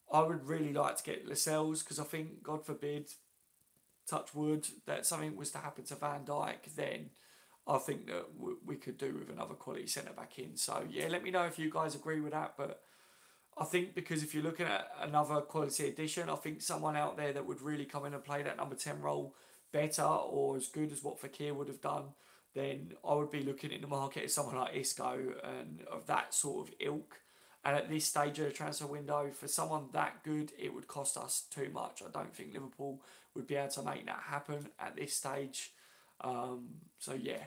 Speaker 1: I would really like to get Lascelles because I think, God forbid, touch wood, that something was to happen to Van Dijk, then I think that we could do with another quality centre-back in. So, yeah, let me know if you guys agree with that, but I think because if you're looking at another quality addition, I think someone out there that would really come in and play that number 10 role better or as good as what Fekir would have done, then I would be looking in the market at someone like Isco and of that sort of ilk. And at this stage of the transfer window, for someone that good, it would cost us too much. I don't think Liverpool would be able to make that happen at this stage. So yeah,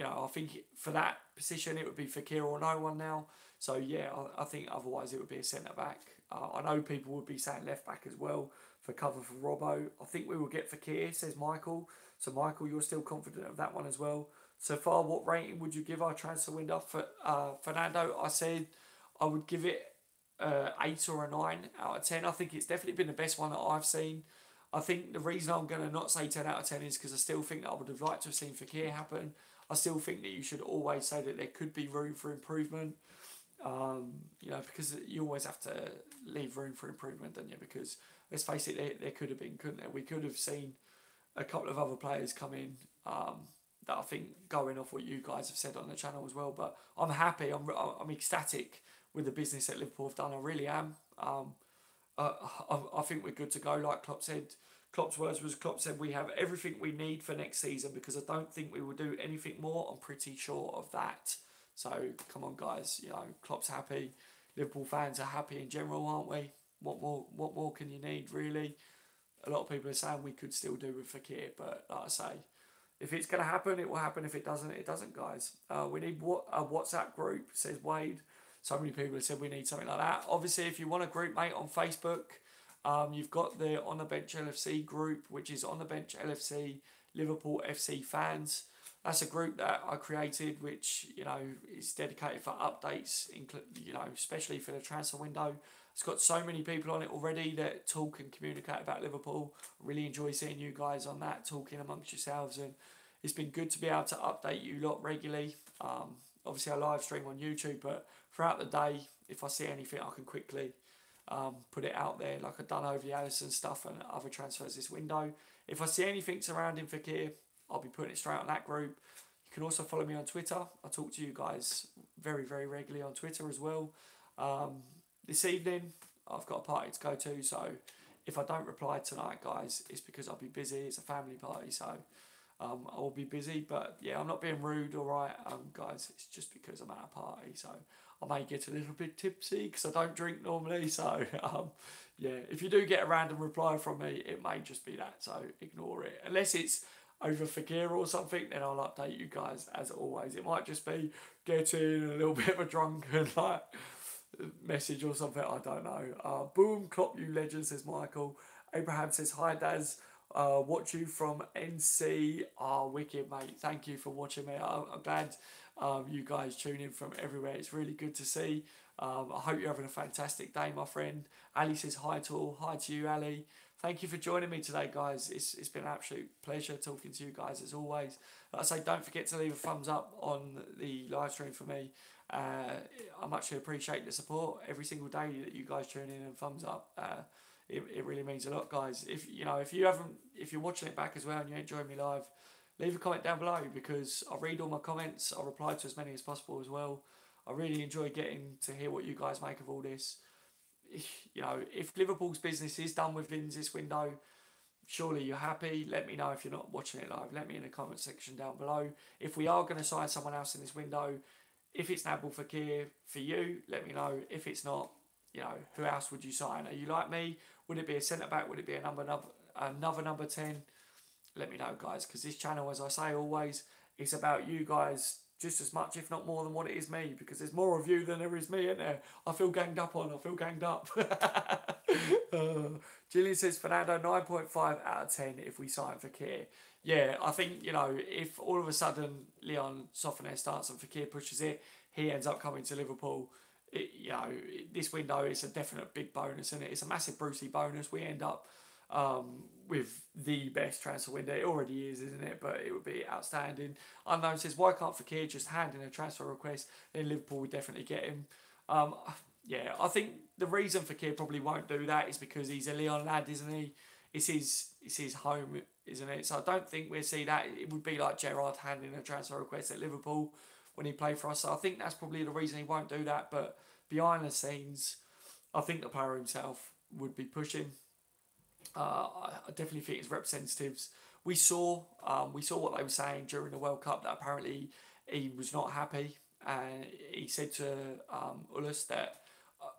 Speaker 1: I think for that position, it would be Fekir or no one now. So yeah, I think otherwise it would be a centre-back. I know people would be saying left-back as well for cover for Robbo. I think we will get Fekir, says Michael. So Michael, you're still confident of that one as well. So far, what rating would you give our transfer window for Fernando? I said I would give it 8 or a 9 out of 10. I think it's definitely been the best one that I've seen. I think the reason I'm going to not say 10 out of 10 is because I still think that I would have liked to have seen Fekir happen. I still think that you should always say that there could be room for improvement. You know, because you always have to leave room for improvement, don't you? Because let's face it, there could have been, couldn't there? We could have seen a couple of other players come in that I think going off what you guys have said on the channel as well. But I'm happy. I'm ecstatic with the business that Liverpool have done. I really am. I think we're good to go. Like Klopp said, Klopp's words was Klopp said we have everything we need for next season because I don't think we will do anything more. I'm pretty sure of that. So come on, guys. You know, Klopp's happy. Liverpool fans are happy in general, aren't we? What more? What more can you need, really? A lot of people are saying we could still do with Fekir, but like I say, if it's going to happen, it will happen. If it doesn't, it doesn't, guys. We need a WhatsApp group, says Wade. So many people have said we need something like that. Obviously, if you want a group, mate, on Facebook, you've got the On the Bench LFC group, which is On the Bench LFC Liverpool FC fans. That's a group that I created, which, you know, is dedicated for updates, you know, especially for the transfer window. It's got so many people on it already that talk and communicate about Liverpool. I really enjoy seeing you guys on that, talking amongst yourselves, and it's been good to be able to update you lot regularly. Obviously, I live stream on YouTube, but throughout the day, if I see anything, I can quickly put it out there, like I've done over the Alisson stuff and other transfers this window. If I see anything surrounding Fekir, I'll be putting it straight on that group. You can also follow me on Twitter. I talk to you guys very, very regularly on Twitter as well. This evening, I've got a party to go to, so if I don't reply tonight, guys, it's because I'll be busy. It's a family party, so I will be busy. But yeah, I'm not being rude, all right, guys. It's just because I'm at a party, so I may get a little bit tipsy because I don't drink normally. So yeah, if you do get a random reply from me, it may just be that, so ignore it. Unless it's over Fekir or something, then I'll update you guys as always. It might just be getting a little bit of a drunken like message or something, I don't know. Boom, Klopp, you legend, says Michael. Abraham says, hi Daz, watch you from NC. Wicked, mate. Thank you for watching me. I'm glad you guys tune in from everywhere. It's really good to see. I hope you're having a fantastic day, my friend. Ali says hi to all. Hi to you, Ali. Thank you for joining me today, guys. It's been an absolute pleasure talking to you guys as always. Like I say, don't forget to leave a thumbs up on the live stream for me. I much appreciate the support every single day that you guys tune in and thumbs up. It really means a lot, guys. If you're watching it back as well and you enjoy me live, leave a comment down below because I read all my comments. I reply to as many as possible as well. I really enjoy getting to hear what you guys make of all this. You know, if Liverpool's business is done within this window, surely you're happy. Let me know if you're not watching it live. Let me in the comment section down below. If we are going to sign someone else in this window, if it's Nabil Fekir for you, let me know. If it's not, you know, who else would you sign? Are you like me? Would it be a centre-back? Would it be another number 10? Let me know, guys, because this channel, as I say always, is about you guys just as much, if not more, than what it is me, because there's more of you than there is me, isn't there? I feel ganged up on. I feel ganged up. Gillian says, Fernando, 9.5 out of 10 if we sign Fekir. Yeah, I think, you know, if all of a sudden Leon Soffaner starts and Fekir pushes it, he ends up coming to Liverpool. You know, this window is a definite big bonus, and it's a massive Brucey bonus. We end up with the best transfer window. It already is, isn't it? But it would be outstanding. Unknown says, why can't Fekir just hand in a transfer request? Then Liverpool would definitely get him. Yeah, I think the reason Fekir probably won't do that is because he's a Leon lad, isn't he? It's his home, isn't it? So I don't think we'll see that. It would be like Gerrard handing a transfer request at Liverpool when he played for us. So I think that's probably the reason he won't do that. But behind the scenes, I think the player himself would be pushing. I definitely think his representatives. We saw what they were saying during the World Cup, that apparently he was not happy, and he said to Ullis that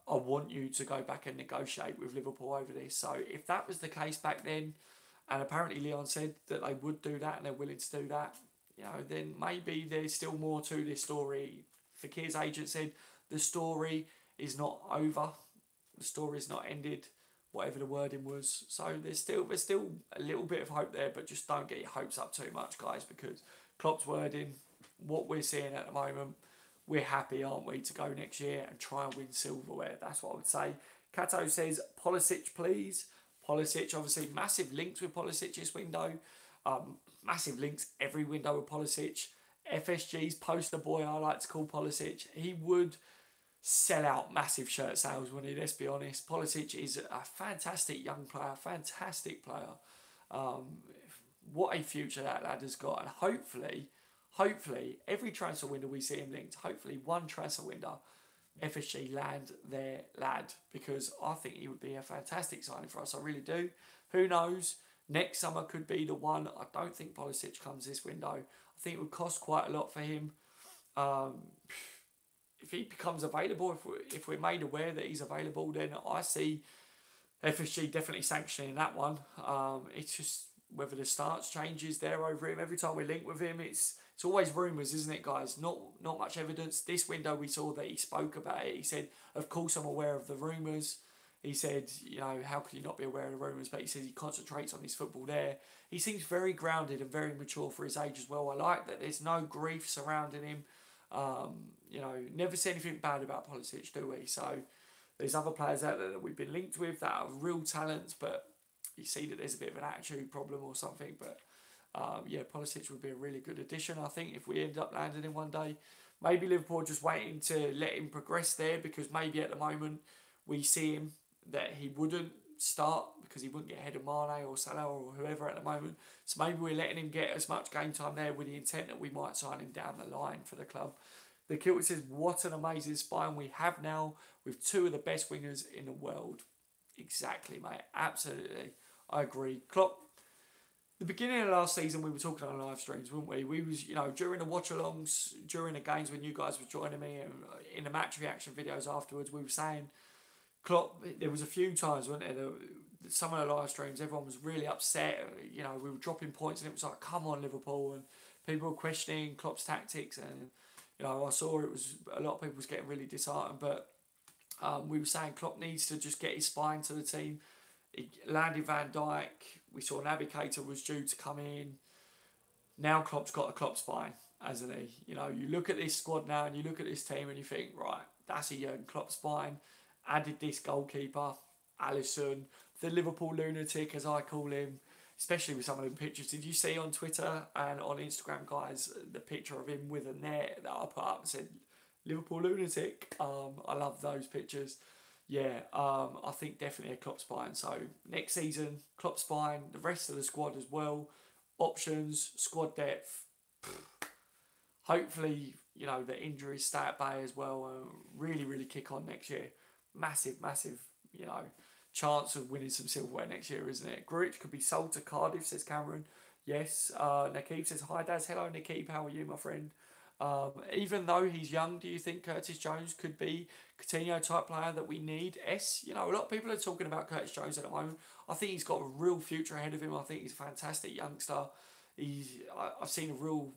Speaker 1: I want you to go back and negotiate with Liverpool over this. So if that was the case back then, and apparently Leon said that they would do that and they're willing to do that, you know, then maybe there's still more to this story. Fekir's agent said the story is not over, the story is not ended, whatever the wording was. So there's still a little bit of hope there, but just don't get your hopes up too much, guys, because Klopp's wording, what we're seeing at the moment, we're happy, aren't we, to go next year and try and win silverware. That's what I would say. Kato says, Pulisic, please. Pulisic, obviously, massive links with Pulisic this window. Massive links every window with Pulisic. FSG's poster boy, I like to call Pulisic. He would sell out massive shirt sales, wouldn't he? Let's be honest. Pulisic is a fantastic young player, fantastic player. Um, what a future that lad has got, and hopefully, every transfer window we see him linked. Hopefully, one transfer window, FSG land their lad, because I think he would be a fantastic signing for us. I really do. Who knows? Next summer could be the one. I don't think Pulisic comes this window. I think it would cost quite a lot for him. Um, if he becomes available, if we're made aware that he's available, then I see FSG definitely sanctioning that one. It's just whether the stance changes there over him. Every time we link with him, it's always rumours, isn't it, guys? Not much evidence. This window we saw that he spoke about it. He said, of course I'm aware of the rumours. He said, how could you not be aware of the rumours? But he says he concentrates on his football there. He seems very grounded and very mature for his age as well. I like that there's no grief surrounding him. Never say anything bad about Pulisic, do we? So there's other players out there that we've been linked with that are real talents, but you see that there's a bit of an attitude problem or something. But Pulisic would be a really good addition, I think, if we end up landing him one day. Maybe Liverpool just waiting to let him progress there, because maybe at the moment we see him that he wouldn't start because he wouldn't get ahead of Mane or Salah or whoever at the moment. So maybe we're letting him get as much game time there with the intent that we might sign him down the line for the club. The Kilter says, what an amazing spine we have now with two of the best wingers in the world. Exactly, mate. Absolutely. I agree. Klopp, the beginning of last season, we were talking on live streams, weren't we? We was, during the watch-alongs, during the games when you guys were joining me, and in the match reaction videos afterwards, we were saying, Klopp, there was a few times, wasn't there, some of the live streams, everyone was really upset. We were dropping points, and it was like, come on, Liverpool, and people were questioning Klopp's tactics, and I saw it was a lot of people was getting really disheartened, but we were saying Klopp needs to just get his spine to the team. He landed Van Dijk. We saw Naby Keita was due to come in. Now Klopp's got a Klopp spine, hasn't he? You look at this squad now and you look at this team and you think, right, that's a Jurgen Klopp spine. Added this goalkeeper, Alisson, the Liverpool lunatic, as I call him, especially with some of them pictures. Did you see on Twitter and on Instagram, guys, the picture of him with a net that I put up and said, Liverpool lunatic? I love those pictures. I think definitely a Klopp spine. So next season, Klopp spine, the rest of the squad as well, options, squad depth. Hopefully, the injuries stay at bay as well and really, really kick on next year. Massive, chance of winning some silverware next year, isn't it? Gruitch could be sold to Cardiff, says Cameron. Yes. Nakib says, hi, Daz. Hello, Nakib. How are you, my friend? Even though he's young, do you think Curtis Jones could be Coutinho type player that we need? A lot of people are talking about Curtis Jones at the moment. I think he's got a real future ahead of him. I think he's a fantastic youngster. I've seen a real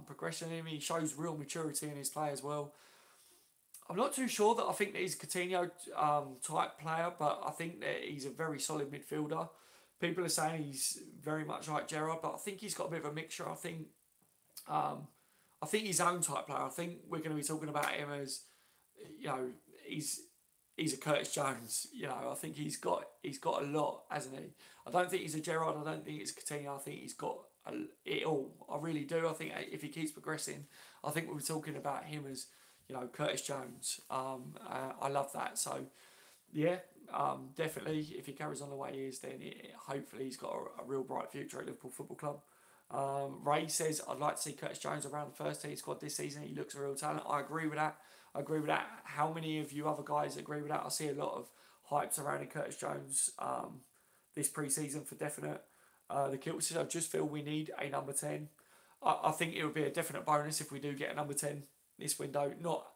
Speaker 1: progression in him. He shows real maturity in his play as well. I'm not too sure that I think that he's a Coutinho type player, but I think that he's a very solid midfielder. People are saying he's very much like Gerrard, but I think he's got a bit of a mixture. I think his own type player. I think we're going to be talking about him as, he's a Curtis Jones. I think he's got a lot, hasn't he? I don't think he's a Gerrard. I don't think it's Coutinho. I think he's got it all. I really do. I think if he keeps progressing, I think we're talking about him as, Curtis Jones. I love that. So, definitely, if he carries on the way he is, then hopefully he's got a real bright future at Liverpool Football Club. Ray says, I'd like to see Curtis Jones around the first team squad this season. He looks a real talent. I agree with that. How many of you other guys agree with that? I see a lot of hype surrounding Curtis Jones this pre-season for definite. The Kilter says, I just feel we need a number 10. I think it would be a definite bonus if we do get a number 10 this window. Not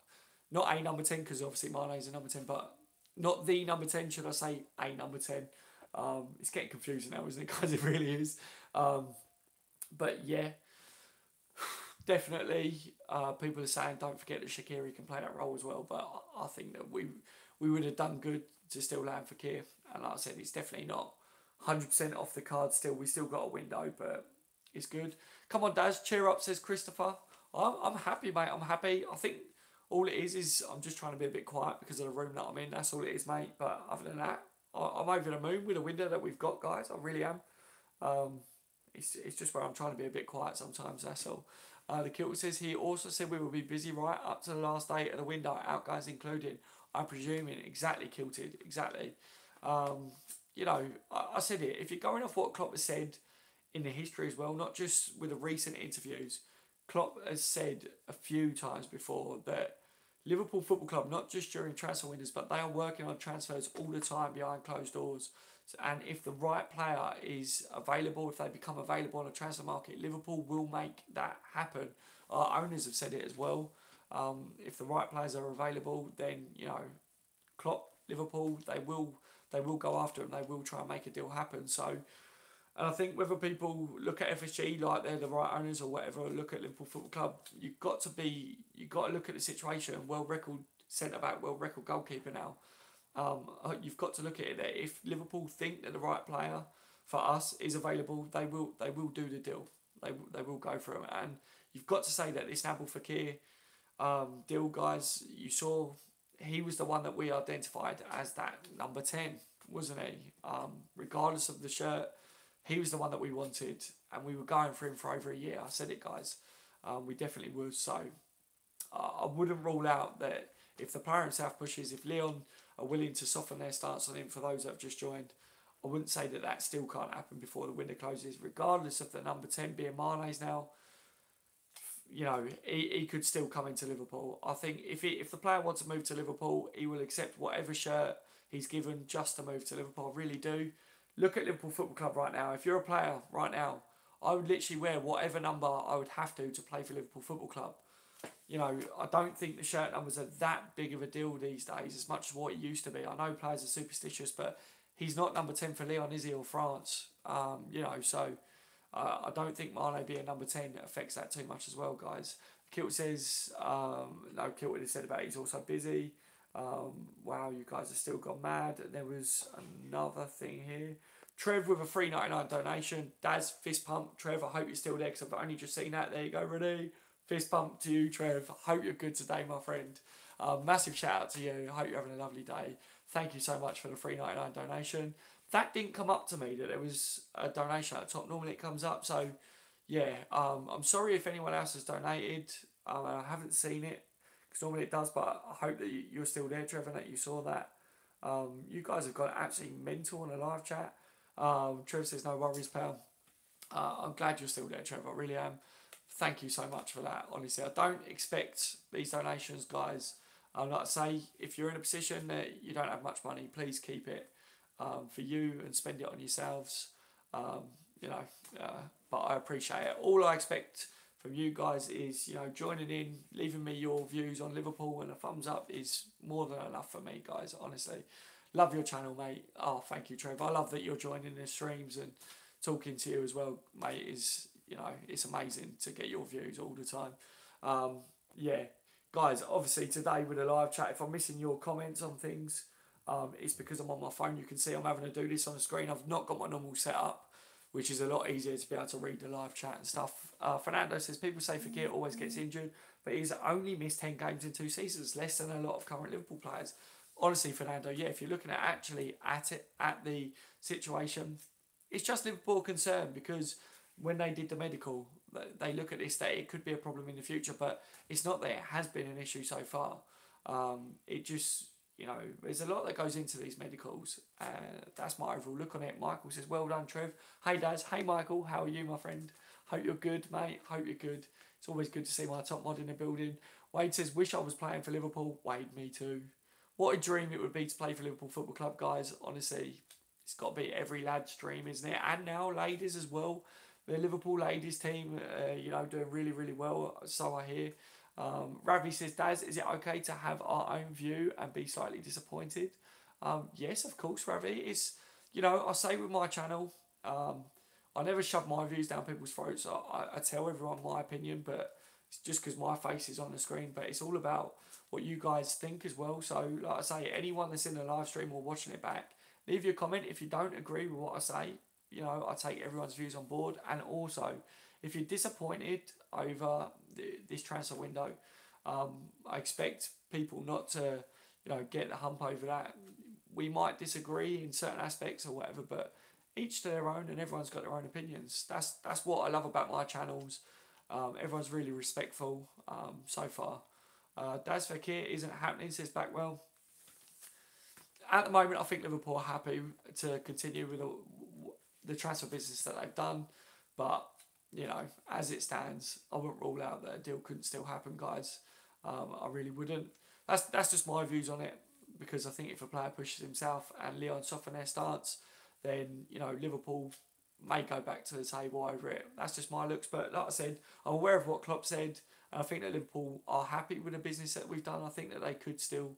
Speaker 1: a number 10, because obviously Mane's a number 10, but not the number 10, should I say a number 10. It's getting confusing now, isn't it, guys? It really is. But yeah, definitely people are saying don't forget that Shaqiri can play that role as well, but I think that we would have done good to still land Fekir, and like I said, it's definitely not 100% off the card still. We still got a window, but it's good. Come on, Daz, cheer up, says Christopher. I'm happy, mate. I'm happy. I think all it is I'm just trying to be a bit quiet because of the room that I'm in. That's all it is, mate. But other than that, I'm over the moon with the window that we've got, guys. I really am. It's just where I'm trying to be a bit quiet sometimes, that's all. The Kilter says he also said we will be busy right up to the last day of the window, outgoings including. I'm presuming exactly, Kilted, exactly. You know, I said it. If you're going off what Klopp has said in the history as well, not just with the recent interviews, Klopp has said a few times before that Liverpool Football Club, not just during transfer windows, but they are working on transfers all the time behind closed doors. And if the right player is available, if they become available on the transfer market, Liverpool will make that happen. Our owners have said it as well. If the right players are available, then you know, Klopp, Liverpool, they will go after them. They will try and make a deal happen. So, and I think whether people look at FSG like they're the right owners or whatever, look at Liverpool Football Club, you've got to look at the situation. World record centre back, world record goalkeeper now. You've got to look at it that if Liverpool think that the right player for us is available, they will do the deal. They will go for him. And you've got to say that this Nabil Fekir deal, guys, you saw he was the one that we identified as that number 10, wasn't he? Regardless of the shirt, he was the one that we wanted, and we were going for him for over a year. I said it, guys. We definitely would. So I wouldn't rule out that if the player himself pushes, if Leon are willing to soften their stance on him for those that have just joined, I wouldn't say that that still can't happen before the window closes, regardless of the number 10 being Mane's now. You know, he could still come into Liverpool. I think if the player wants to move to Liverpool, he will accept whatever shirt he's given just to move to Liverpool. I really do. Look at Liverpool Football Club right now. If you're a player right now, I would literally wear whatever number I would have to play for Liverpool Football Club. You know, I don't think the shirt numbers are that big of a deal these days as much as what it used to be. I know players are superstitious, but he's not number 10 for Leon, is he, or France? You know, so I don't think Mane being number 10 affects that too much as well, guys. Kilt says, no, Kilt has said about it, he's also busy. Wow, you guys have still gone mad. There was another thing here. Trev with a $3.99 donation. Daz, fist pump. Trev, I hope you're still there because I've only just seen that. There you go, Renee. Fist pump to you, Trev. Hope you're good today, my friend. Massive shout out to you. Hope you're having a lovely day. Thank you so much for the $3.99 donation. That didn't come up to me that there was a donation at the top. Normally it comes up. So, yeah, I'm sorry if anyone else has donated. I haven't seen it because normally it does, but I hope that you're still there, Trevor, and that you saw that. You guys have got absolutely mental on the live chat. Trevor says, no worries, pal. I'm glad you're still there, Trevor. I really am. Thank you so much for that. Honestly, I don't expect these donations, guys. Like I say, if you're in a position that you don't have much money, please keep it for you and spend it on yourselves. You know, but I appreciate it. All I expect from you guys is, you know, joining in, leaving me your views on Liverpool, and a thumbs up is more than enough for me, guys. Honestly, love your channel, mate. Oh, thank you, Trev. I love that you're joining the streams and talking to you as well, mate. Is, you know, it's amazing to get your views all the time. Yeah, guys. Obviously today with a live chat, if I'm missing your comments on things, it's because I'm on my phone. You can see I'm having to do this on the screen. I've not got my normal setup, which is a lot easier to be able to read the live chat and stuff. Fernando says, people say Fekir always gets injured, but he's only missed 10 games in 2 seasons, less than a lot of current Liverpool players. Honestly, Fernando, yeah, if you're looking at actually at the situation, it's just Liverpool concerned because when they did the medical, they look at this, that it could be a problem in the future, but it's not that it has been an issue so far. It just, you know, there's a lot that goes into these medicals. That's my overall look on it. Michael says, well done, Trev. Hey, Daz. Hey, Michael. How are you, my friend? Hope you're good, mate. Hope you're good. It's always good to see my top mod in the building. Wade says, wish I was playing for Liverpool. Wade, me too. What a dream it would be to play for Liverpool Football Club, guys. Honestly, it's got to be every lad's dream, isn't it? And now ladies as well. The Liverpool ladies team, you know, doing really, really well, so I hear. Ravi says, Daz, is it okay to have our own view and be slightly disappointed? Yes, of course, Ravi. It's, you know, I say with my channel, I never shove my views down people's throats. I tell everyone my opinion, but it's just because my face is on the screen. But it's all about what you guys think as well. So, like I say, anyone that's in the live stream or watching it back, leave your comment if you don't agree with what I say. You know, I take everyone's views on board. And also, if you're disappointed over this transfer window, I expect people not to, you know, get the hump over that. We might disagree in certain aspects or whatever, but each to their own, and everyone's got their own opinions. That's what I love about my channels. Everyone's really respectful so far. Nabil Fekir isn't happening, says Backwell. At the moment, I think Liverpool are happy to continue with the transfer business that they've done. But, you know, as it stands, I wouldn't rule out that a deal couldn't still happen, guys. I really wouldn't. That's just my views on it, because I think if a player pushes himself and Leon soften their stance, then, you know, Liverpool may go back to the table over it. That's just my looks. But like I said, I'm aware of what Klopp said, and I think that Liverpool are happy with the business that we've done. I think that they could still.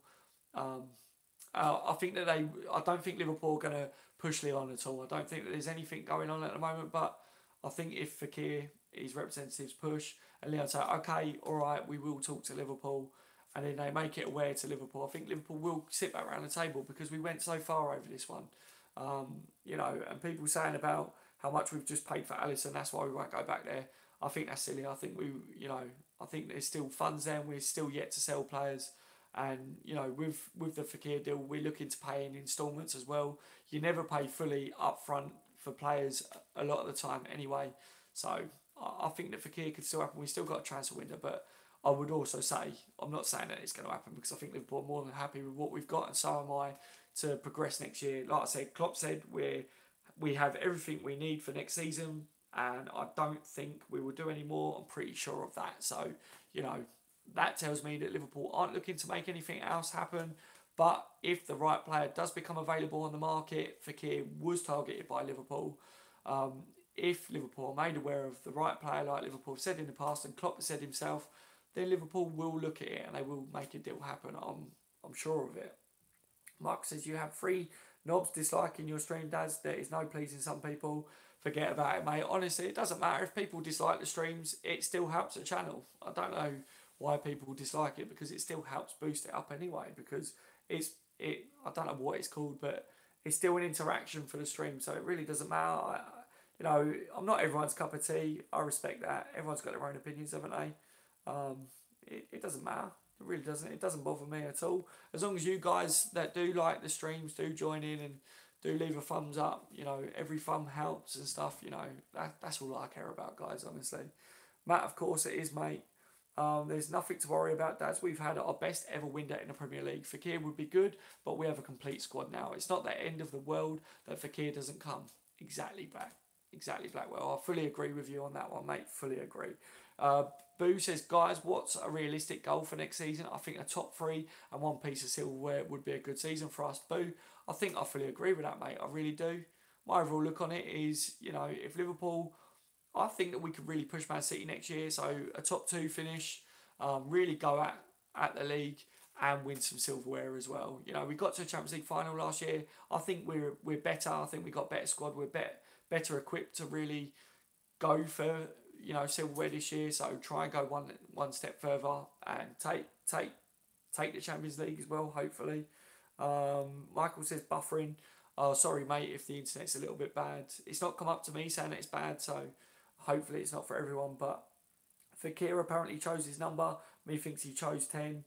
Speaker 1: I think that they. I don't think Liverpool are going to push Leon at all. I don't think that there's anything going on at the moment. But I think if Fekir, his representatives push, and Leon say, okay, all right, we will talk to Liverpool, and then they make it aware to Liverpool, I think Liverpool will sit back around the table, because we went so far over this one. You know, and people saying about how much we've just paid for Alisson, that's why we won't go back there. I think that's silly. I think I think there's still funds there, and we're still yet to sell players. And, you know, with the Fekir deal, we're looking to pay in instalments as well. You never pay fully up front for players a lot of the time anyway. So I think that Fekir could still happen. We've still got a transfer window, but I would also say, I'm not saying that it's going to happen, because I think Liverpool are more than happy with what we've got, and so am I, to progress next year. Like I said, Klopp said we have everything we need for next season, and I don't think we will do any more. I'm pretty sure of that. So, you know, that tells me that Liverpool aren't looking to make anything else happen. But if the right player does become available on the market, Fekir was targeted by Liverpool. If Liverpool are made aware of the right player, like Liverpool have said in the past and Klopp has said himself, then Liverpool will look at it and they will make a deal happen. I'm sure of it. Mark says, you have 3 knobs disliking your stream, Daz. There is no pleasing some people. Forget about it, mate. Honestly, it doesn't matter if people dislike the streams. It still helps the channel. I don't know why people dislike it, because it still helps boost it up anyway, because I don't know what it's called, but it's still an interaction for the stream, so it really doesn't matter. You know, I'm not everyone's cup of tea. I respect that. Everyone's got their own opinions, haven't they? It doesn't matter. It really doesn't. It doesn't bother me at all. As long as you guys that do like the streams do join in and do leave a thumbs up, you know, every thumb helps and stuff, you know, that's all I care about, guys, honestly. Matt, of course it is, mate. There's nothing to worry about, Daz. We've had our best ever window in the Premier League. Fekir would be good, but we have a complete squad now. It's not the end of the world that Fekir doesn't come. Exactly, Blackwell. I fully agree with you on that one, mate. Fully agree. Boo says, guys, what's a realistic goal for next season? I think a top 3 and 1 piece of silverware would be a good season for us. Boo, I think I fully agree with that, mate. I really do. My overall look on it is, you know, if Liverpool, I think that we could really push Man City next year. So a top 2 finish, really go at the league and win some silverware as well. You know, we got to a Champions League final last year. I think we're better. I think we got better squad. We're better equipped to really go for, you know, silverware this year. So try and go one step further and take the Champions League as well, hopefully. Michael says buffering. Oh, sorry, mate, if the internet's a little bit bad. It's not come up to me saying that it's bad, so hopefully it's not for everyone. But Fekir apparently chose his number. Me thinks he chose 10.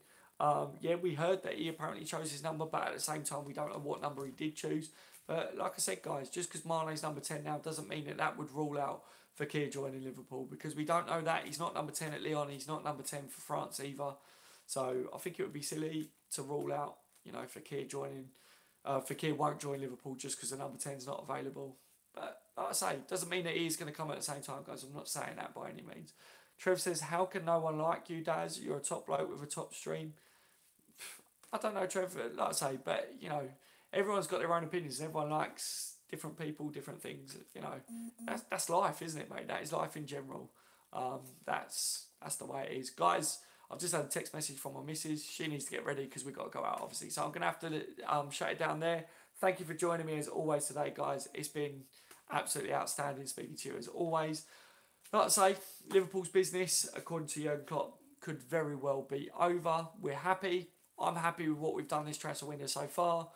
Speaker 1: Yeah, we heard that he apparently chose his number, but at the same time, we don't know what number he did choose. But like I said, guys, just because Mane's number 10 now doesn't mean that would rule out Fekir joining Liverpool, because we don't know that. He's not number 10 at Lyon. He's not number 10 for France either. So I think it would be silly to rule out, you know, Fekir joining. Fekir won't join Liverpool just because the number 10 is not available. But like I say, doesn't mean that he is going to come at the same time, guys. I'm not saying that by any means. Trev says, how can no one like you, Daz? You're a top bloke with a top stream. I don't know, Trev, like I say, but, you know, everyone's got their own opinions. Everyone likes different people, different things, you know. That's life, isn't it, mate? That is life in general. That's the way it is. Guys, I've just had a text message from my missus. She needs to get ready because we've got to go out, obviously. So I'm going to have to shut it down there. Thank you for joining me as always today, guys. It's been absolutely outstanding speaking to you as always. Like I say, Liverpool's business, according to Jurgen Klopp, could very well be over. We're happy. I'm happy with what we've done this transfer window so far.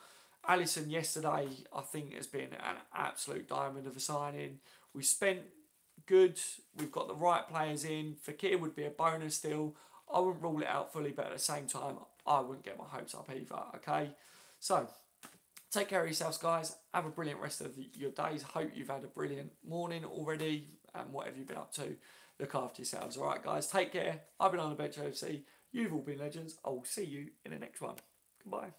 Speaker 1: Alisson yesterday, I think, has been an absolute diamond of a signing. We spent good. We've got the right players in. Fekir would be a bonus still. I wouldn't rule it out fully, but at the same time, I wouldn't get my hopes up either, okay? So, take care of yourselves, guys. Have a brilliant rest of your days. Hope you've had a brilliant morning already, and whatever you've been up to, look after yourselves. All right, guys, take care. I've been on the bench OFC. You've all been legends. I will see you in the next one. Goodbye.